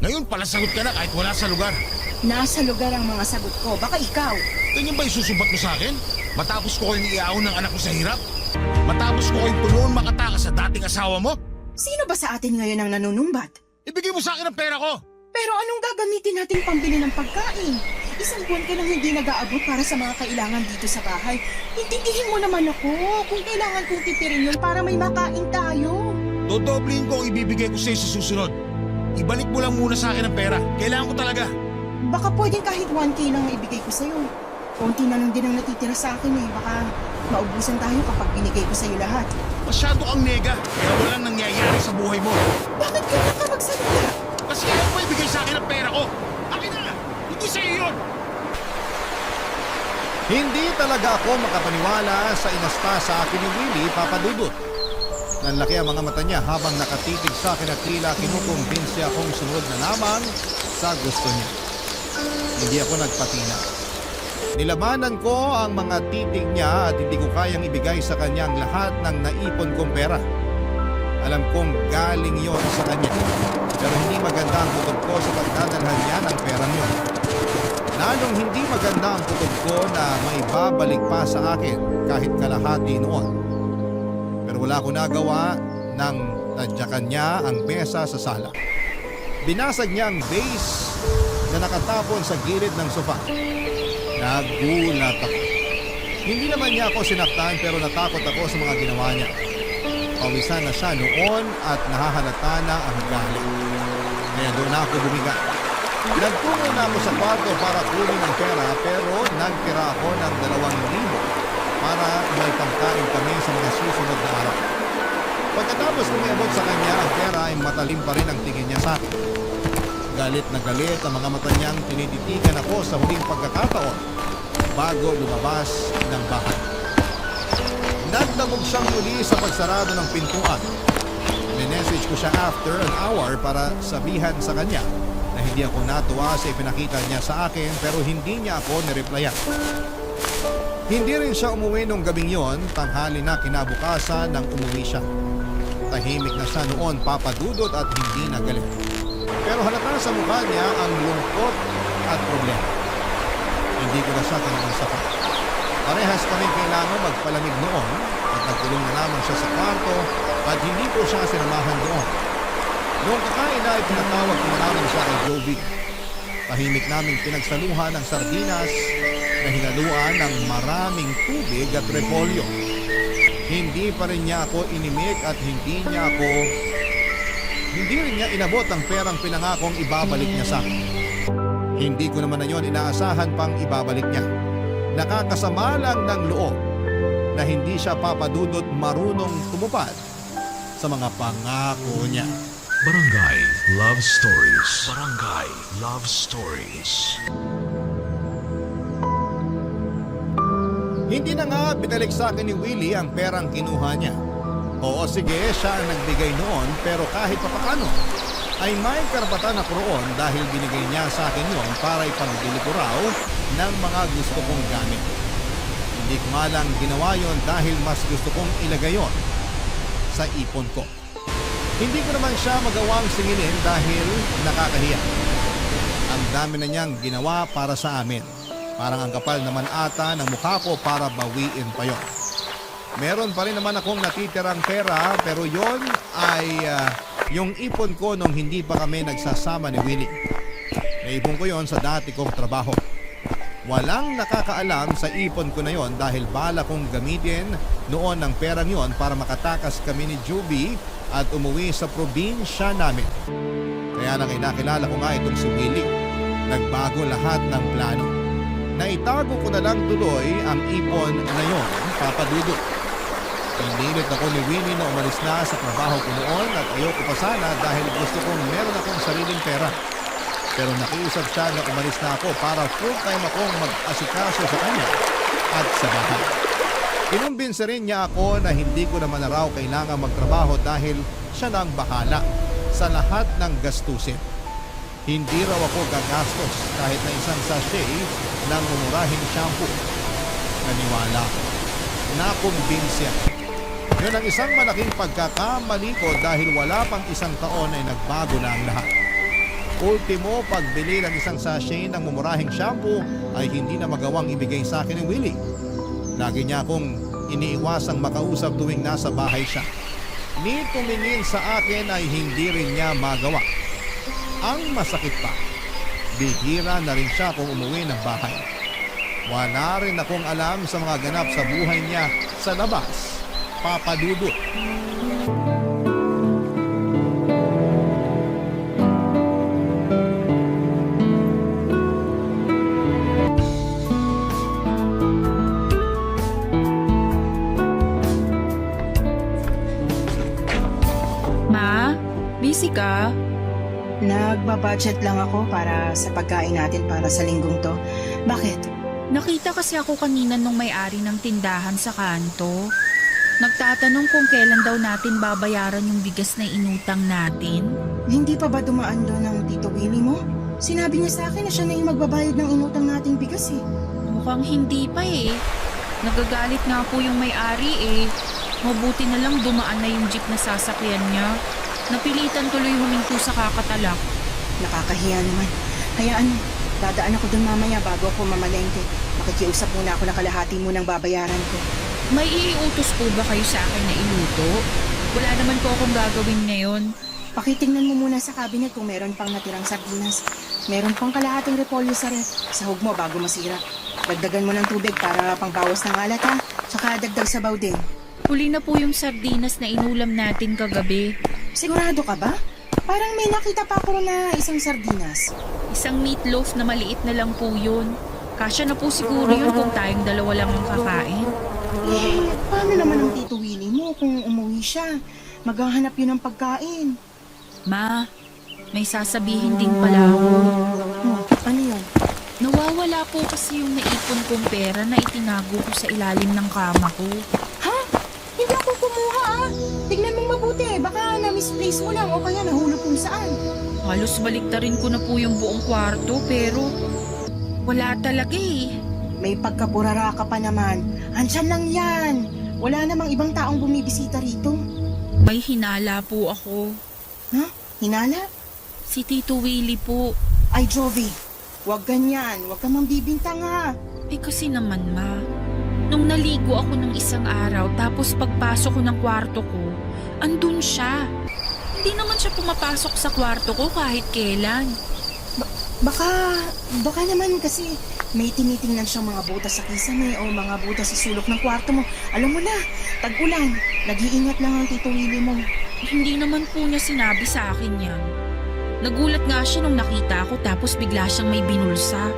Ngayon pala sagot ka na kahit wala sa lugar. Nasa lugar ang mga sagot ko. Baka ikaw. Ganyan ba isusumbat mo sa akin? Matapos ko kayong iaon ng anak ko sa hirap? Matapos ko kayong tuloon makatakas sa dating asawa mo? Sino ba sa atin ngayon ang nanunumbat? Ibigay mo sa akin ang pera ko! Pero anong gagamitin natin pambili ng pagkain? Isang buwan ka nang hindi nag-aabot para sa mga kailangan dito sa bahay. Intindihin mo naman ako kung kailangan kong titirin yun para may makain tayo. Dodoblihin ko ang ibibigay ko sa iyo sa susunod. Ibalik mo lang muna sa akin ang pera. Kailangan ko talaga. Baka pwedeng kahit 1K lang ibigay ko sa'yo. Konti na lang din ang natitira sa akin eh. Baka maubusan tayo kapag binigay ko sa'yo lahat. Masyado kang nega, kaya walang nangyayari sa buhay mo. Bakit kailan ka magsalita? Kasi kailan mo ibigay sa akin ang pera ko? Akin na! Hindi sa iyo yun! Hindi talaga ako makapaniwala sa inasta sa akin ni Willie, Papa Dudut. Nanlaki ang mga mata niya habang nakatitig sa akin at tila kinukumbinsi akong sumunod na lamang sa gusto niya. Hindi ako nagpatina. Nilabanan ko ang mga titig niya at hindi ko kayang ibigay sa kanya ang lahat ng naipon kong pera. Alam kong galing yon sa kanya. Pero hindi maganda ang kutob ko sa pagdadalhan niya ng pera niyo. Lalong hindi maganda ang kutob ko na maibabalik pa sa akin kahit kalahati noon. Pero wala ko nagawa nang tadyakan niya ang pesa sa sala. Binasag niya ang vase na nakatapon sa gilid ng sofa. Nagulat ako. Hindi naman niya ako sinaktan pero natakot ako sa mga ginawa niya. Pawisan na siya noon at nahahalata na ang galit. Kaya doon ako bumiga. Nagtungo na ako sa kwarto para kunin ang pera pero nagtira ako ng 2,000 para may pangkain kami sa mga susunod na araw. Pagkatapos kumiabot sa kanya ang pera ay matalim pa rin ang tingin niya sa akin. Galit na galit ang mga mata niyang tinititigan ako sa huling pagkakataon bago lumabas ng bahay. Nagdamog siyang muli sa pagsarado ng pintuan. Minessage ko siya after an hour para sabihan sa kanya na hindi ako natuwa sa ipinakita niya sa akin pero hindi niya ako nireplyan. Hindi rin siya umuwi nung gabing yon, tanghali na kinabukasan nang umuwi siya. Tahimik na siya noon, Papa Dudut, at hindi na galit. Pero halata sa mukha niya ang lungkot at problema. Hindi ko na siya kinausap. Parehas kami kailangan magpalamig noon at nagkulong na lamang siya sa kwarto at hindi ko siya sinamahan doon. Noong kakain na ay pinatawag ko na lamang siya kay Jovi. Tahimik naming pinagsaluhan ng sardinas na hinaluan ng maraming tubig at repolyo. Hindi pa rin niya ako inimik at hindi rin niya inabot ang perang pinangakong ibabalik niya sa akin. Hindi ko naman na yon inaasahan pang ibabalik niya. Nakakasama lang ng loob na hindi siya papadudot marunong tumupad sa mga pangako niya. Barangay Love Stories. Barangay Love Stories. Hindi na nga binalik sa akin ni Willie ang perang kinuha niya. Oo, sige, siya ang nagbigay noon, pero kahit papaano ay may karapatan ako roon dahil binigay niya sa akin yon para ipagbili ko raw ng mga gusto kong gamit. Hindi ko nga lang ginawa yon dahil mas gusto kong ilagay yon sa ipon ko. Hindi ko naman siya magawang singilin dahil nakakahiya. Ang dami na niyang ginawa para sa amin. Parang ang kapal naman ata ng mukha ko para bawiin pa yon. Meron pa rin naman akong natitirang pera pero yon ay yung ipon ko nung hindi pa kami nagsasama ni Willie. Naipon ko yon sa dati kong trabaho. Walang nakakaalam sa ipon ko na yon dahil bala kong gamitin noon ang perang yon para makatakas kami ni Joby at umuwi sa probinsya namin. Kaya lang nakilala ko nga itong si Willie. Nagbago lahat ng plano. Naitago ko na lang tuloy ang ipon na yon, papadudot. Pinilit ako ni Winnie na umalis na sa trabaho ko noon at ayoko pa sana dahil gusto kong meron akong sariling pera. Pero nakiusap siya na umalis na ako para full-time akong mag-asikaso sa kanya at sa bahay. Kinumbinsa rin niya ako na hindi ko naman na raw kailangan magtrabaho dahil siya na ang bahala sa lahat ng gastusin. Hindi raw ako gagastos kahit na isang sachet ng mumurahing shampoo. Naniwala ako. Nakumbinsiya. Yun ang isang malaking pagkakamali ko dahil wala pang isang taon ay nagbago na ang lahat. Ultimo, pagbili ng isang sachet ng mumurahing shampoo ay hindi na magawang ibigay sa akin ni Willie. Lagi niya akong iniiwasang makausap tuwing nasa bahay siya. Ni tumingin sa akin ay hindi rin niya magawa. Ang masakit pa, bihira na rin siya kung umuwi ng bahay. Wala rin akong alam sa mga ganap sa buhay niya sa labas. Papadudot. Ma, busy ka? Nagbabudget lang ako para sa pagkain natin para sa linggong to. Bakit? Nakita kasi ako kanina nung may-ari ng tindahan sa kanto. Nagtatanong kung kailan daw natin babayaran yung bigas na inutang natin. Hindi pa ba dumaan doon ng Tito Willie mo? Sinabi niya sa akin na siya na yung magbabayad ng inutang nating bigas eh. Mukhang hindi pa eh. Nagagalit nga po yung may-ari eh. Mabuti na lang dumaan na yung jeep na sasakyan niya. Napilitan tuloy huminto sa kakatalak. Nakakahiya naman. Kaya dadaan ako doon mamaya bago ako mamalengke. Makikiusap muna ako na kalahati mo ng babayaran ko. May iutos po ba kayo sa akin na iluto? Wala naman po akong gagawin ngayon. Pakitingnan mo muna sa cabinet kung meron pang natirang sardinas. Meron pang kalahating repolyo sa ref. Sahog mo bago masira. Dagdagan mo ng tubig para pangbawas ng alat ha. Tsaka dagdag sabaw din. Huli na po yung sardinas na inulam natin kagabi. Sigurado ka ba? Parang may nakita pa ako na isang sardinas. Isang meatloaf na maliit na lang po yun. Kasya na po siguro yun kung tayong dalawa lang ang kakain. Eh, paano naman ang Tito Willie mo kung umuwi siya? Maghahanap yun ng pagkain. Ma, may sasabihin din pala ako. Ano yun? Nawawala po kasi yung naipon kong pera na itinago ko sa ilalim ng kama ko. Ha? Hindi ako kumuha ah. Tignan mong mabuti. Baka na-misplace mo lang o kaya nahulog kung saan. Halos baliktarin ko na po yung buong kwarto pero wala talaga eh. May pagkaburara ka pa naman. Andyan lang yan. Wala namang ibang taong bumibisita rito. May hinala po ako. Ha? Hinala? Si Tito Willie po. Ay, Jovi. Huwag ganyan. Huwag ka mang bibintang ha. Eh kasi naman ma, nung naligo ako ng isang araw tapos pagpasok ko ng kwarto ko, andun siya. Hindi naman siya pumapasok sa kwarto ko kahit kailan. Baka naman kasi may tinitingnan siyang mga butas sa kisame o mga butas sa sulok ng kwarto mo. Alam mo na, tag-ulan, nag-iingat lang ang Tito Willie mo. Hindi naman po niya sinabi sa akin yan. Nagulat nga siya nung nakita ko tapos bigla siyang may binulsa.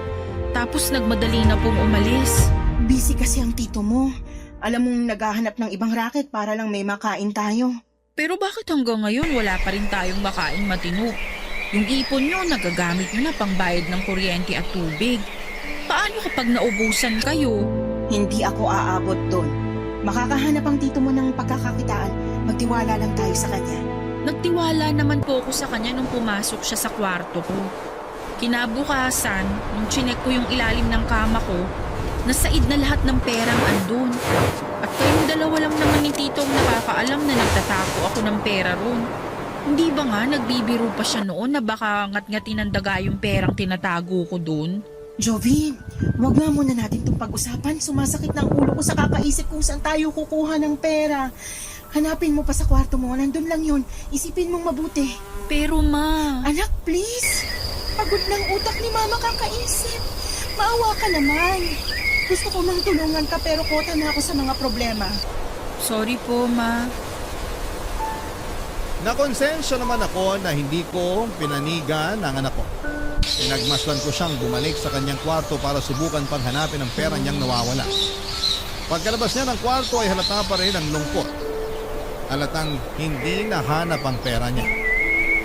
Tapos nagmadali na pong umalis. Busy kasi ang tito mo. Alam mong naghahanap ng ibang racket para lang may makain tayo. Pero bakit hanggang ngayon wala pa rin tayong makain matino? Yung ipon nyo, nagagamit nyo na pangbayad ng kuryente at tubig. Paano kapag naubusan kayo? Hindi ako aabot doon. Makakahanap ang tito mo ng pagkakakitaan. Magtiwala lang tayo sa kanya. Nagtiwala naman po ako sa kanya nung pumasok siya sa kwarto ko. Kinabukasan, nung chinek ko yung ilalim ng kama ko, nasaid na lahat ng perang andun. At kayong dalawa lang naman ni Tito ang nakakaalam na nagtatago ako ng pera ron. Hindi ba nga nagbibiro pa siya noon na baka ngat-ngatin ng daga yung perang tinatago ko doon? Jovin, wag nga muna natin itong pag-usapan. Sumasakit ng ulo ko sa kakaisip kung saan tayo kukuha ng pera. Hanapin mo pa sa kwarto mo. Nandun lang yun. Isipin mong mabuti. Pero ma, Anak, please. Pagod ng utak ni Mama kakaisip. Maawa ka naman. Gusto ko mang tulungan ka pero kota na ako sa mga problema. sorry po ma. Nakonsensya naman ako na hindi ko pinanigan ang anak ko. Pinagmasdan ko siyang bumalik sa kanyang kwarto para subukan pang hanapin ang pera niyang nawawala. Pagkalabas niya ng kwarto ay halata pa rin ang lungkot. Halatang hindi nahanap ang pera niya.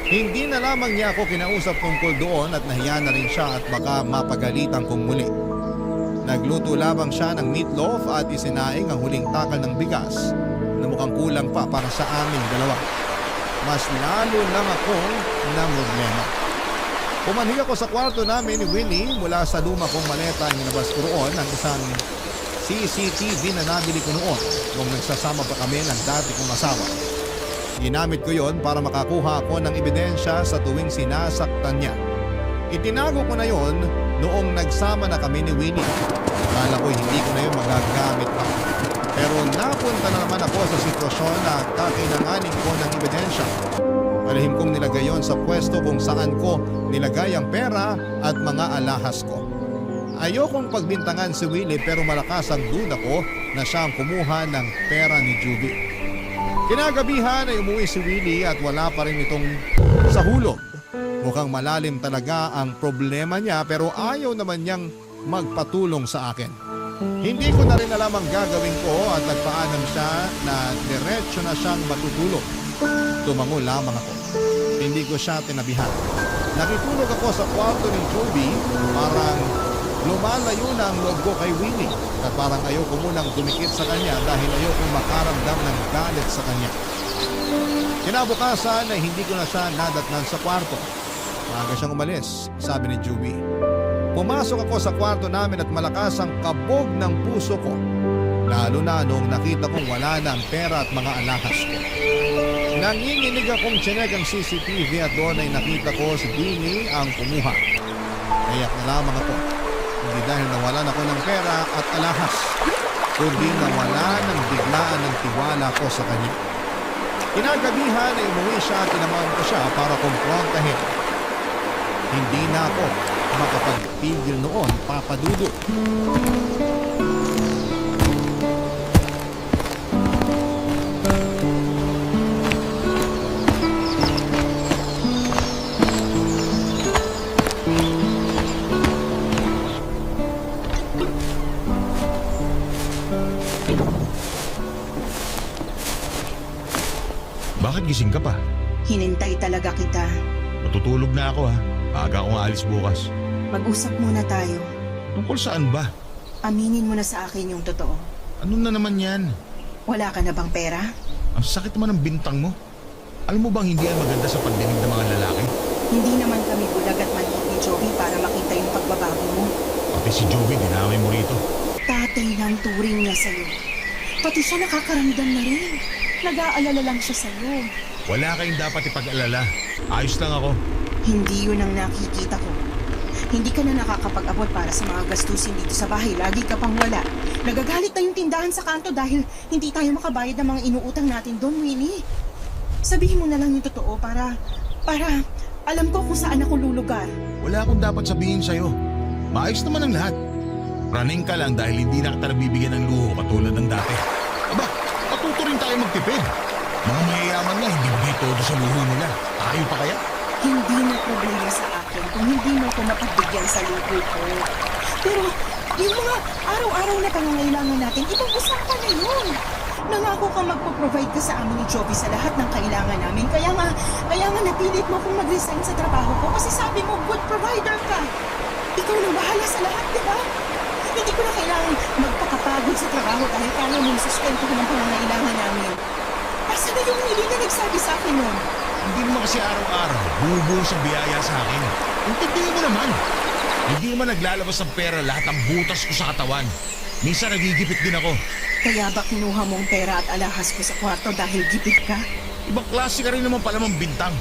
Hindi na lamang niya ako kinausap tungkol doon at nahiya na rin siya at baka mapagalitan kong muli. Nagluto lamang siya ng meatloaf at isinaing ang huling takal ng bigas na mukhang kulang pa para sa aming dalawa. Mas lalo lang akong namroblema. Pumanhig ako sa kwarto namin ni Willie mula sa luma kong maleta ang inabas ko roon ang isang CCTV na nabili ko noon nung nagsasama pa kami ng dati kong asawa. Ginamit ko yon para makakuha ako ng ebidensya sa tuwing sinasaktan niya. Itinago ko na yon noong nagsama na kami ni Winnie. Akala ko hindi ko na yun magagamit pa. Pero napunta na naman ako sa sitwasyon na kakailanganin ko ng ebidensya. Palihim kong nilagay yon sa pwesto kung saan ko nilagay ang pera at mga alahas ko. Ayokong pagbintangan si Willie pero malakas ang duda ko na siya ang kumuha ng pera ni Juby. Kinagabihan ay umuwi si Willie at wala pa rin itong sa hulog. Mukhang malalim talaga ang problema niya pero ayaw naman niyang magpatulong sa akin. Hindi ko na rin alam ang gagawin ko at nagpaalam siya na diretso na siyang matutulog. Tumango lamang ako. Hindi ko siya tinabihan. Nakitulog ako sa kwarto ni Joby, parang lumalayo na ang loob ko kay Winnie at parang ayoko munang dumikit sa kanya dahil ayoko makaramdam ng galit sa kanya. Kinabukasan ay hindi ko na siya nadatnan sa kwarto. Maaga siyang umalis, sabi ni Joby. Pumasok ako sa kwarto namin at malakas ang kabog ng puso ko. Lalo na nung nakita kong wala na ang pera at mga alahas ko. Nanginginig akong chinek ang CCTV at doon ay nakita ko si Dini ang kumuha. Nayak na lamang ako. Hindi dahil nawalan ako ng pera at alahas, kundi nawala ng biglaan ng tiwala ko sa kanya. Kinagabihan ay umuwi siya at tinamaan ko siya para kumprontahin. Hindi na ako makapagpigil noon, Papa Dudu. Bakit gising ka pa? Hinintay talaga kita. Matutulog na ako ha. Aga akong aalis bukas. Mag-usap muna tayo. Tungkol saan ba? Aminin mo na sa akin yung totoo. Ano na naman yan? Wala ka na bang pera? Ang sakit naman ng bintang mo. Alam mo bang hindi yan maganda sa pagdinig ng mga lalaki? Hindi naman kami bulag at maliit ni Joby para makita yung pagbabago mo. Pati si Joby, dinamay mo rito. Tatay ng turing niya sa'yo. Pati siya nakakaramdam na rin. Nag-aalala lang siya sa'yo. Wala kayong dapat ipag-alala. Ayos lang ako. Hindi yun ang nakikita ko. Hindi ka na nakakapag-abot para sa mga gastusin dito sa bahay. Lagi ka pang wala. Nagagalit na yung tindahan sa kanto dahil hindi tayo makabayad ng mga inuutang natin doon, Winnie. Sabihin mo na lang yung totoo para Alam ko kung saan ako lulugar. Wala akong dapat sabihin sa'yo. Maayos naman ang lahat. Praning ka lang dahil hindi na kita nabibigyan ng luho katulad ng dati. Aba, matuto rin tayo magtipid. Mga mayayaman nga hindi bigay todo sa luho nila. Tayo pa kaya? Hindi na problema sa akin kung hindi mo ko mapagbigyan sa luho ko. Pero yung mga araw-araw na pangangailangan natin, ibang usapan na yun. Nangako ka magpo-provide ka sa amin ni Jovi sa lahat ng kailangan namin. Kaya nga napilit mo kung mag-resign sa trabaho ko kasi sabi mo good provider ka. Ikaw na bahala sa lahat, di ba? Hindi ko na kailangan magpakapagod sa trabaho dahil kaya mong sustento ko ng pangangailangan namin. Asa na yung hindi na nagsabi sa akin nun? Hindi naman kasi araw-araw bubuo sa biyaya sa akin. Intindihin mo naman. Hindi naman naglalabas ng pera lahat ang butas ko sa katawan. Minsan nagigipit din ako. Kaya ba kinuha mong pera at alahas ko sa kwarto dahil gipit ka? Ibang klase ka rin naman pala mong bintang.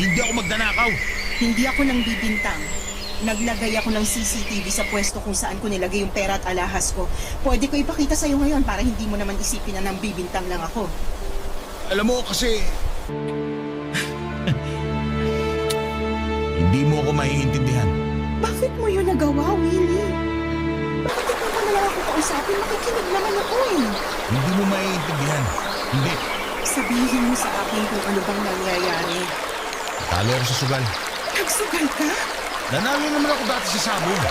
Hindi ako magnanakaw. Hindi ako nang bibintang. Naglagay ako ng CCTV sa pwesto kung saan ko nilagay yung pera at alahas ko. Pwede ko ipakita sa'yo ngayon para hindi mo naman isipin na nang bibintang lang ako. Alam mo kasi... hindi mo ako maiintindihan. Bakit mo yun nagawa, Willie? Bakit ikaw pa na lang ako kausapin? Makikinig naman ako eh. Hindi mo maiintindihan. Hindi. Sabihin mo sa akin kung ano bang nangyayari. Talo ako sa sugal. Nagsugal ka? Nanalo naman ako dati sa sabong.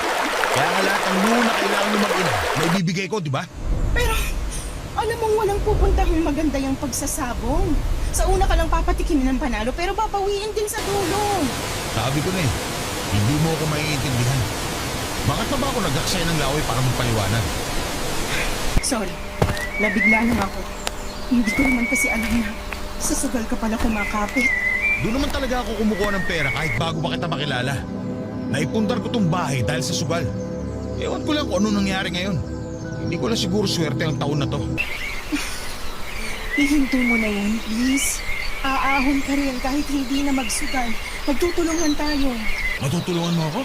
Kaya nga lahat ng luho na kailangan ng mag-ina, may bibigay ko, di ba? Pero, alam mong walang pupuntang maganda yung pagsasabong. Sa una ka lang papatikimin ng panalo pero babawiin din sa dulo. Sabi ko na eh, hindi mo ako maiintindihan. Bakit pa ba ako nag-aksaya ng laway para magpaliwanag? Sorry, nabigla lang ako. Hindi ko naman kasi alam na sa sugal ka pala kumakapit. Doon naman talaga ako kumukuha ng pera kahit bago pa kita makilala. Naipundar ko tong bahay dahil sa sugal. Ewan ko lang kung ano nangyari ngayon. Hindi ko lang siguro swerte ang taon na to. Ihinto mo na yan, please. Aahon ka rin kahit hindi na magsugal. Magtutulungan tayo. Matutulungan mo ako?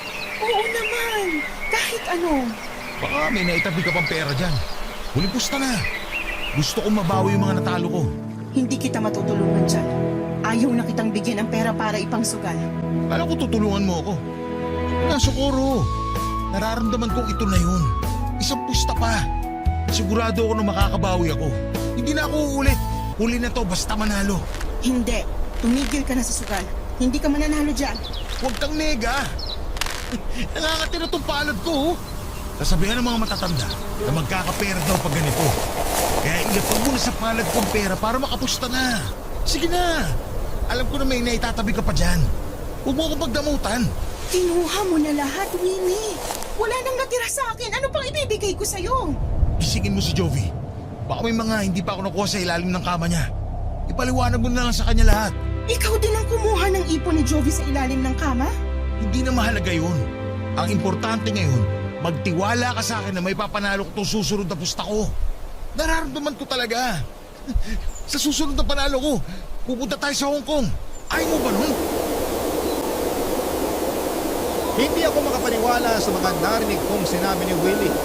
Oo naman, kahit ano. Baka may naitabi ka pang pera dyan. Huling pusta na. Gusto kong mabawi yung mga natalo ko. Hindi kita matutulungan dyan. Ayaw na kitang bigyan ng pera para ipangsugal. Kala ko tutulungan mo ako. Nasukuro. Nararamdaman kong ito na yun. Isang pusta pa. Sigurado ako na makakabawi ako. Hindi na ako uulit. Huli na to basta manalo. Hindi, tumigil ka na sa sugal. Hindi ka mananalo dyan. Huwag kang nega. Nangangati na tong palad ko. Sasabihan ng mga matatanda na magkakapera daw pag ganito. Kaya ilapag mo na sa palad kong pera para makapusta na. Sige na. Alam ko na may naitatabi ka pa dyan. Huwag mo akong pagdamutan. Kinuha mo na lahat, Winnie. Wala nang natira sa akin. Ano pang ibibigay ko sa'yo? Gisingin mo si Jovi. Baka may mga hindi pa ako nakuha sa ilalim ng kama niya. Ipaliwanag mo na lang sa kanya lahat. Ikaw din ang kumuha ng ipon ni Jovi sa ilalim ng kama? Hindi na mahalaga yun. Ang importante ngayon, magtiwala ka sa akin na may papanalo ko itong susunod na pusta ko. Nararamdaman ko talaga. Sa susunod na panalo ko, pupunta tayo sa Hong Kong. Ayaw mo ba nun? Hindi ako makapaniwala sa mga narinig kong sinabi ni Willie.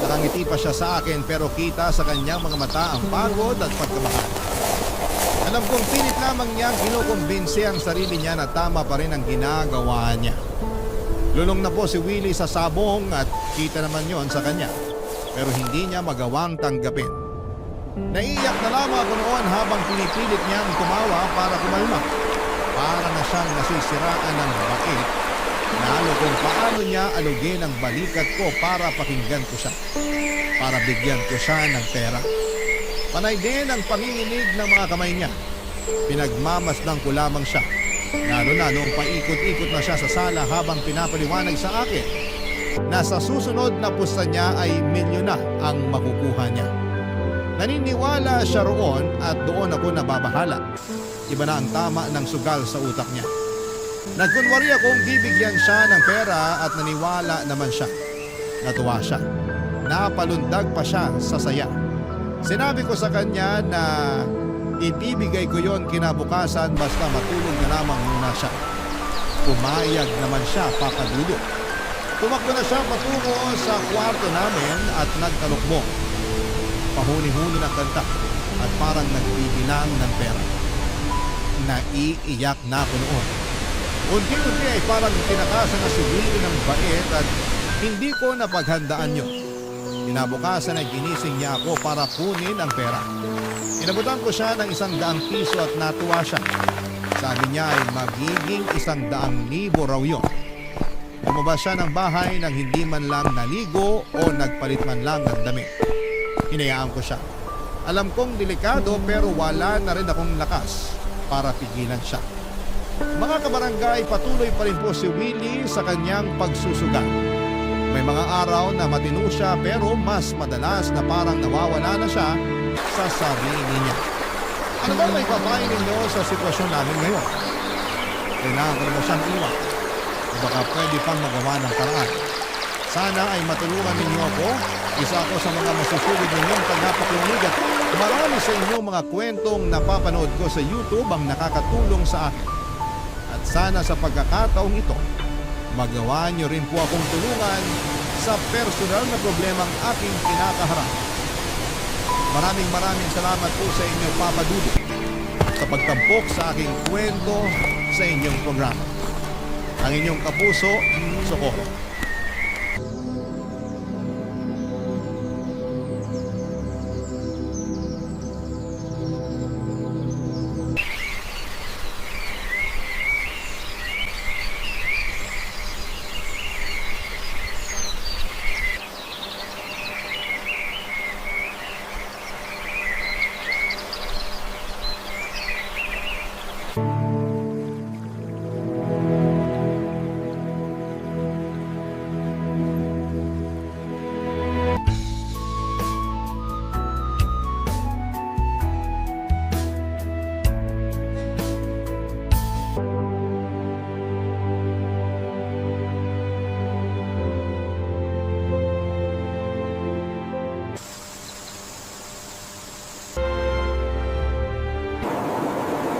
Nakangiti pa siya sa akin pero kita sa kanyang mga mata ang pagod at pagkamahal. Alam kong pilit lamang niyang kinukumbinsi ang sarili niya na tama pa rin ang ginagawa niya. Lulong na po si Willie sa sabong at kita naman yon sa kanya. Pero hindi niya magawang tanggapin. Naiiyak na lamang ako noon habang pinipilit niyang tumawa para kumalma. Para na siyang nasisiraan ng bait. Lalo kung paano niya alugin ang balikat ko para pakinggan ko siya. Para bigyan ko siya ng pera. Panay din ang panginginig ng mga kamay niya. Pinagmamasdan ko lamang siya. Lalo na noong paikot-ikot na siya sa sala habang pinapaliwanag sa akin na sa susunod na pusta niya ay milyon na ang makukuha niya. Naniniwala siya roon at doon ako nababahala. Iba na ang tama ng sugal sa utak niya. Nagkunwari akong bibigyan siya ng pera at naniwala naman siya. Natuwa siya. Napalundag pa siya sa saya. Sinabi ko sa kanya na ibibigay ko yon kinabukasan basta matulog na lamang muna siya. Pumayag naman siya, papadulo. Tumakbo na siya patungo sa kwarto namin at nagtalokbong. Pahuni-huni ng kanta at parang nagbibilang ng pera. Naiiyak na ako noon. Unti-unti ay parang tinakasan na si Willie ng bait at hindi ko napaghandaan yun. Kinabukasan ay ginising niya ako para kunin ang pera. Inabutan ko siya ng 100 piso at natuwa siya. Sabi niya ay magiging 100,000 raw yun. Lumabas siya ng bahay nang hindi man lang naligo o nagpalit man lang ng damit. Hinayaan ko siya. Alam kong delikado pero wala na rin akong lakas para pigilan siya. Mga kabarangay, patuloy pa rin po si Willie sa kanyang pagsusugal. May mga araw na matino siya pero mas madalas na parang nawawala na siya sa sarili niya. Ano ba may papayo ninyo sa sitwasyon namin ngayon? Kailangan ko naman siyang iwan. Baka pwede pang magawa ng paraan. Sana ay matulungan ninyo ako. Isa ako sa mga masusunod ninyong tagapakinig at marami sa inyong mga kwentong napapanood ko sa YouTube ang nakakatulong sa akin. At sana sa pagkakataong ito, magawa niyo rin po akong tulungan sa personal na problemang aking kinakaharap. Maraming salamat po sa inyo, Papa Dudu, sa pagtampok sa aking kwento sa inyong programa. Ang inyong kapuso, Socorro.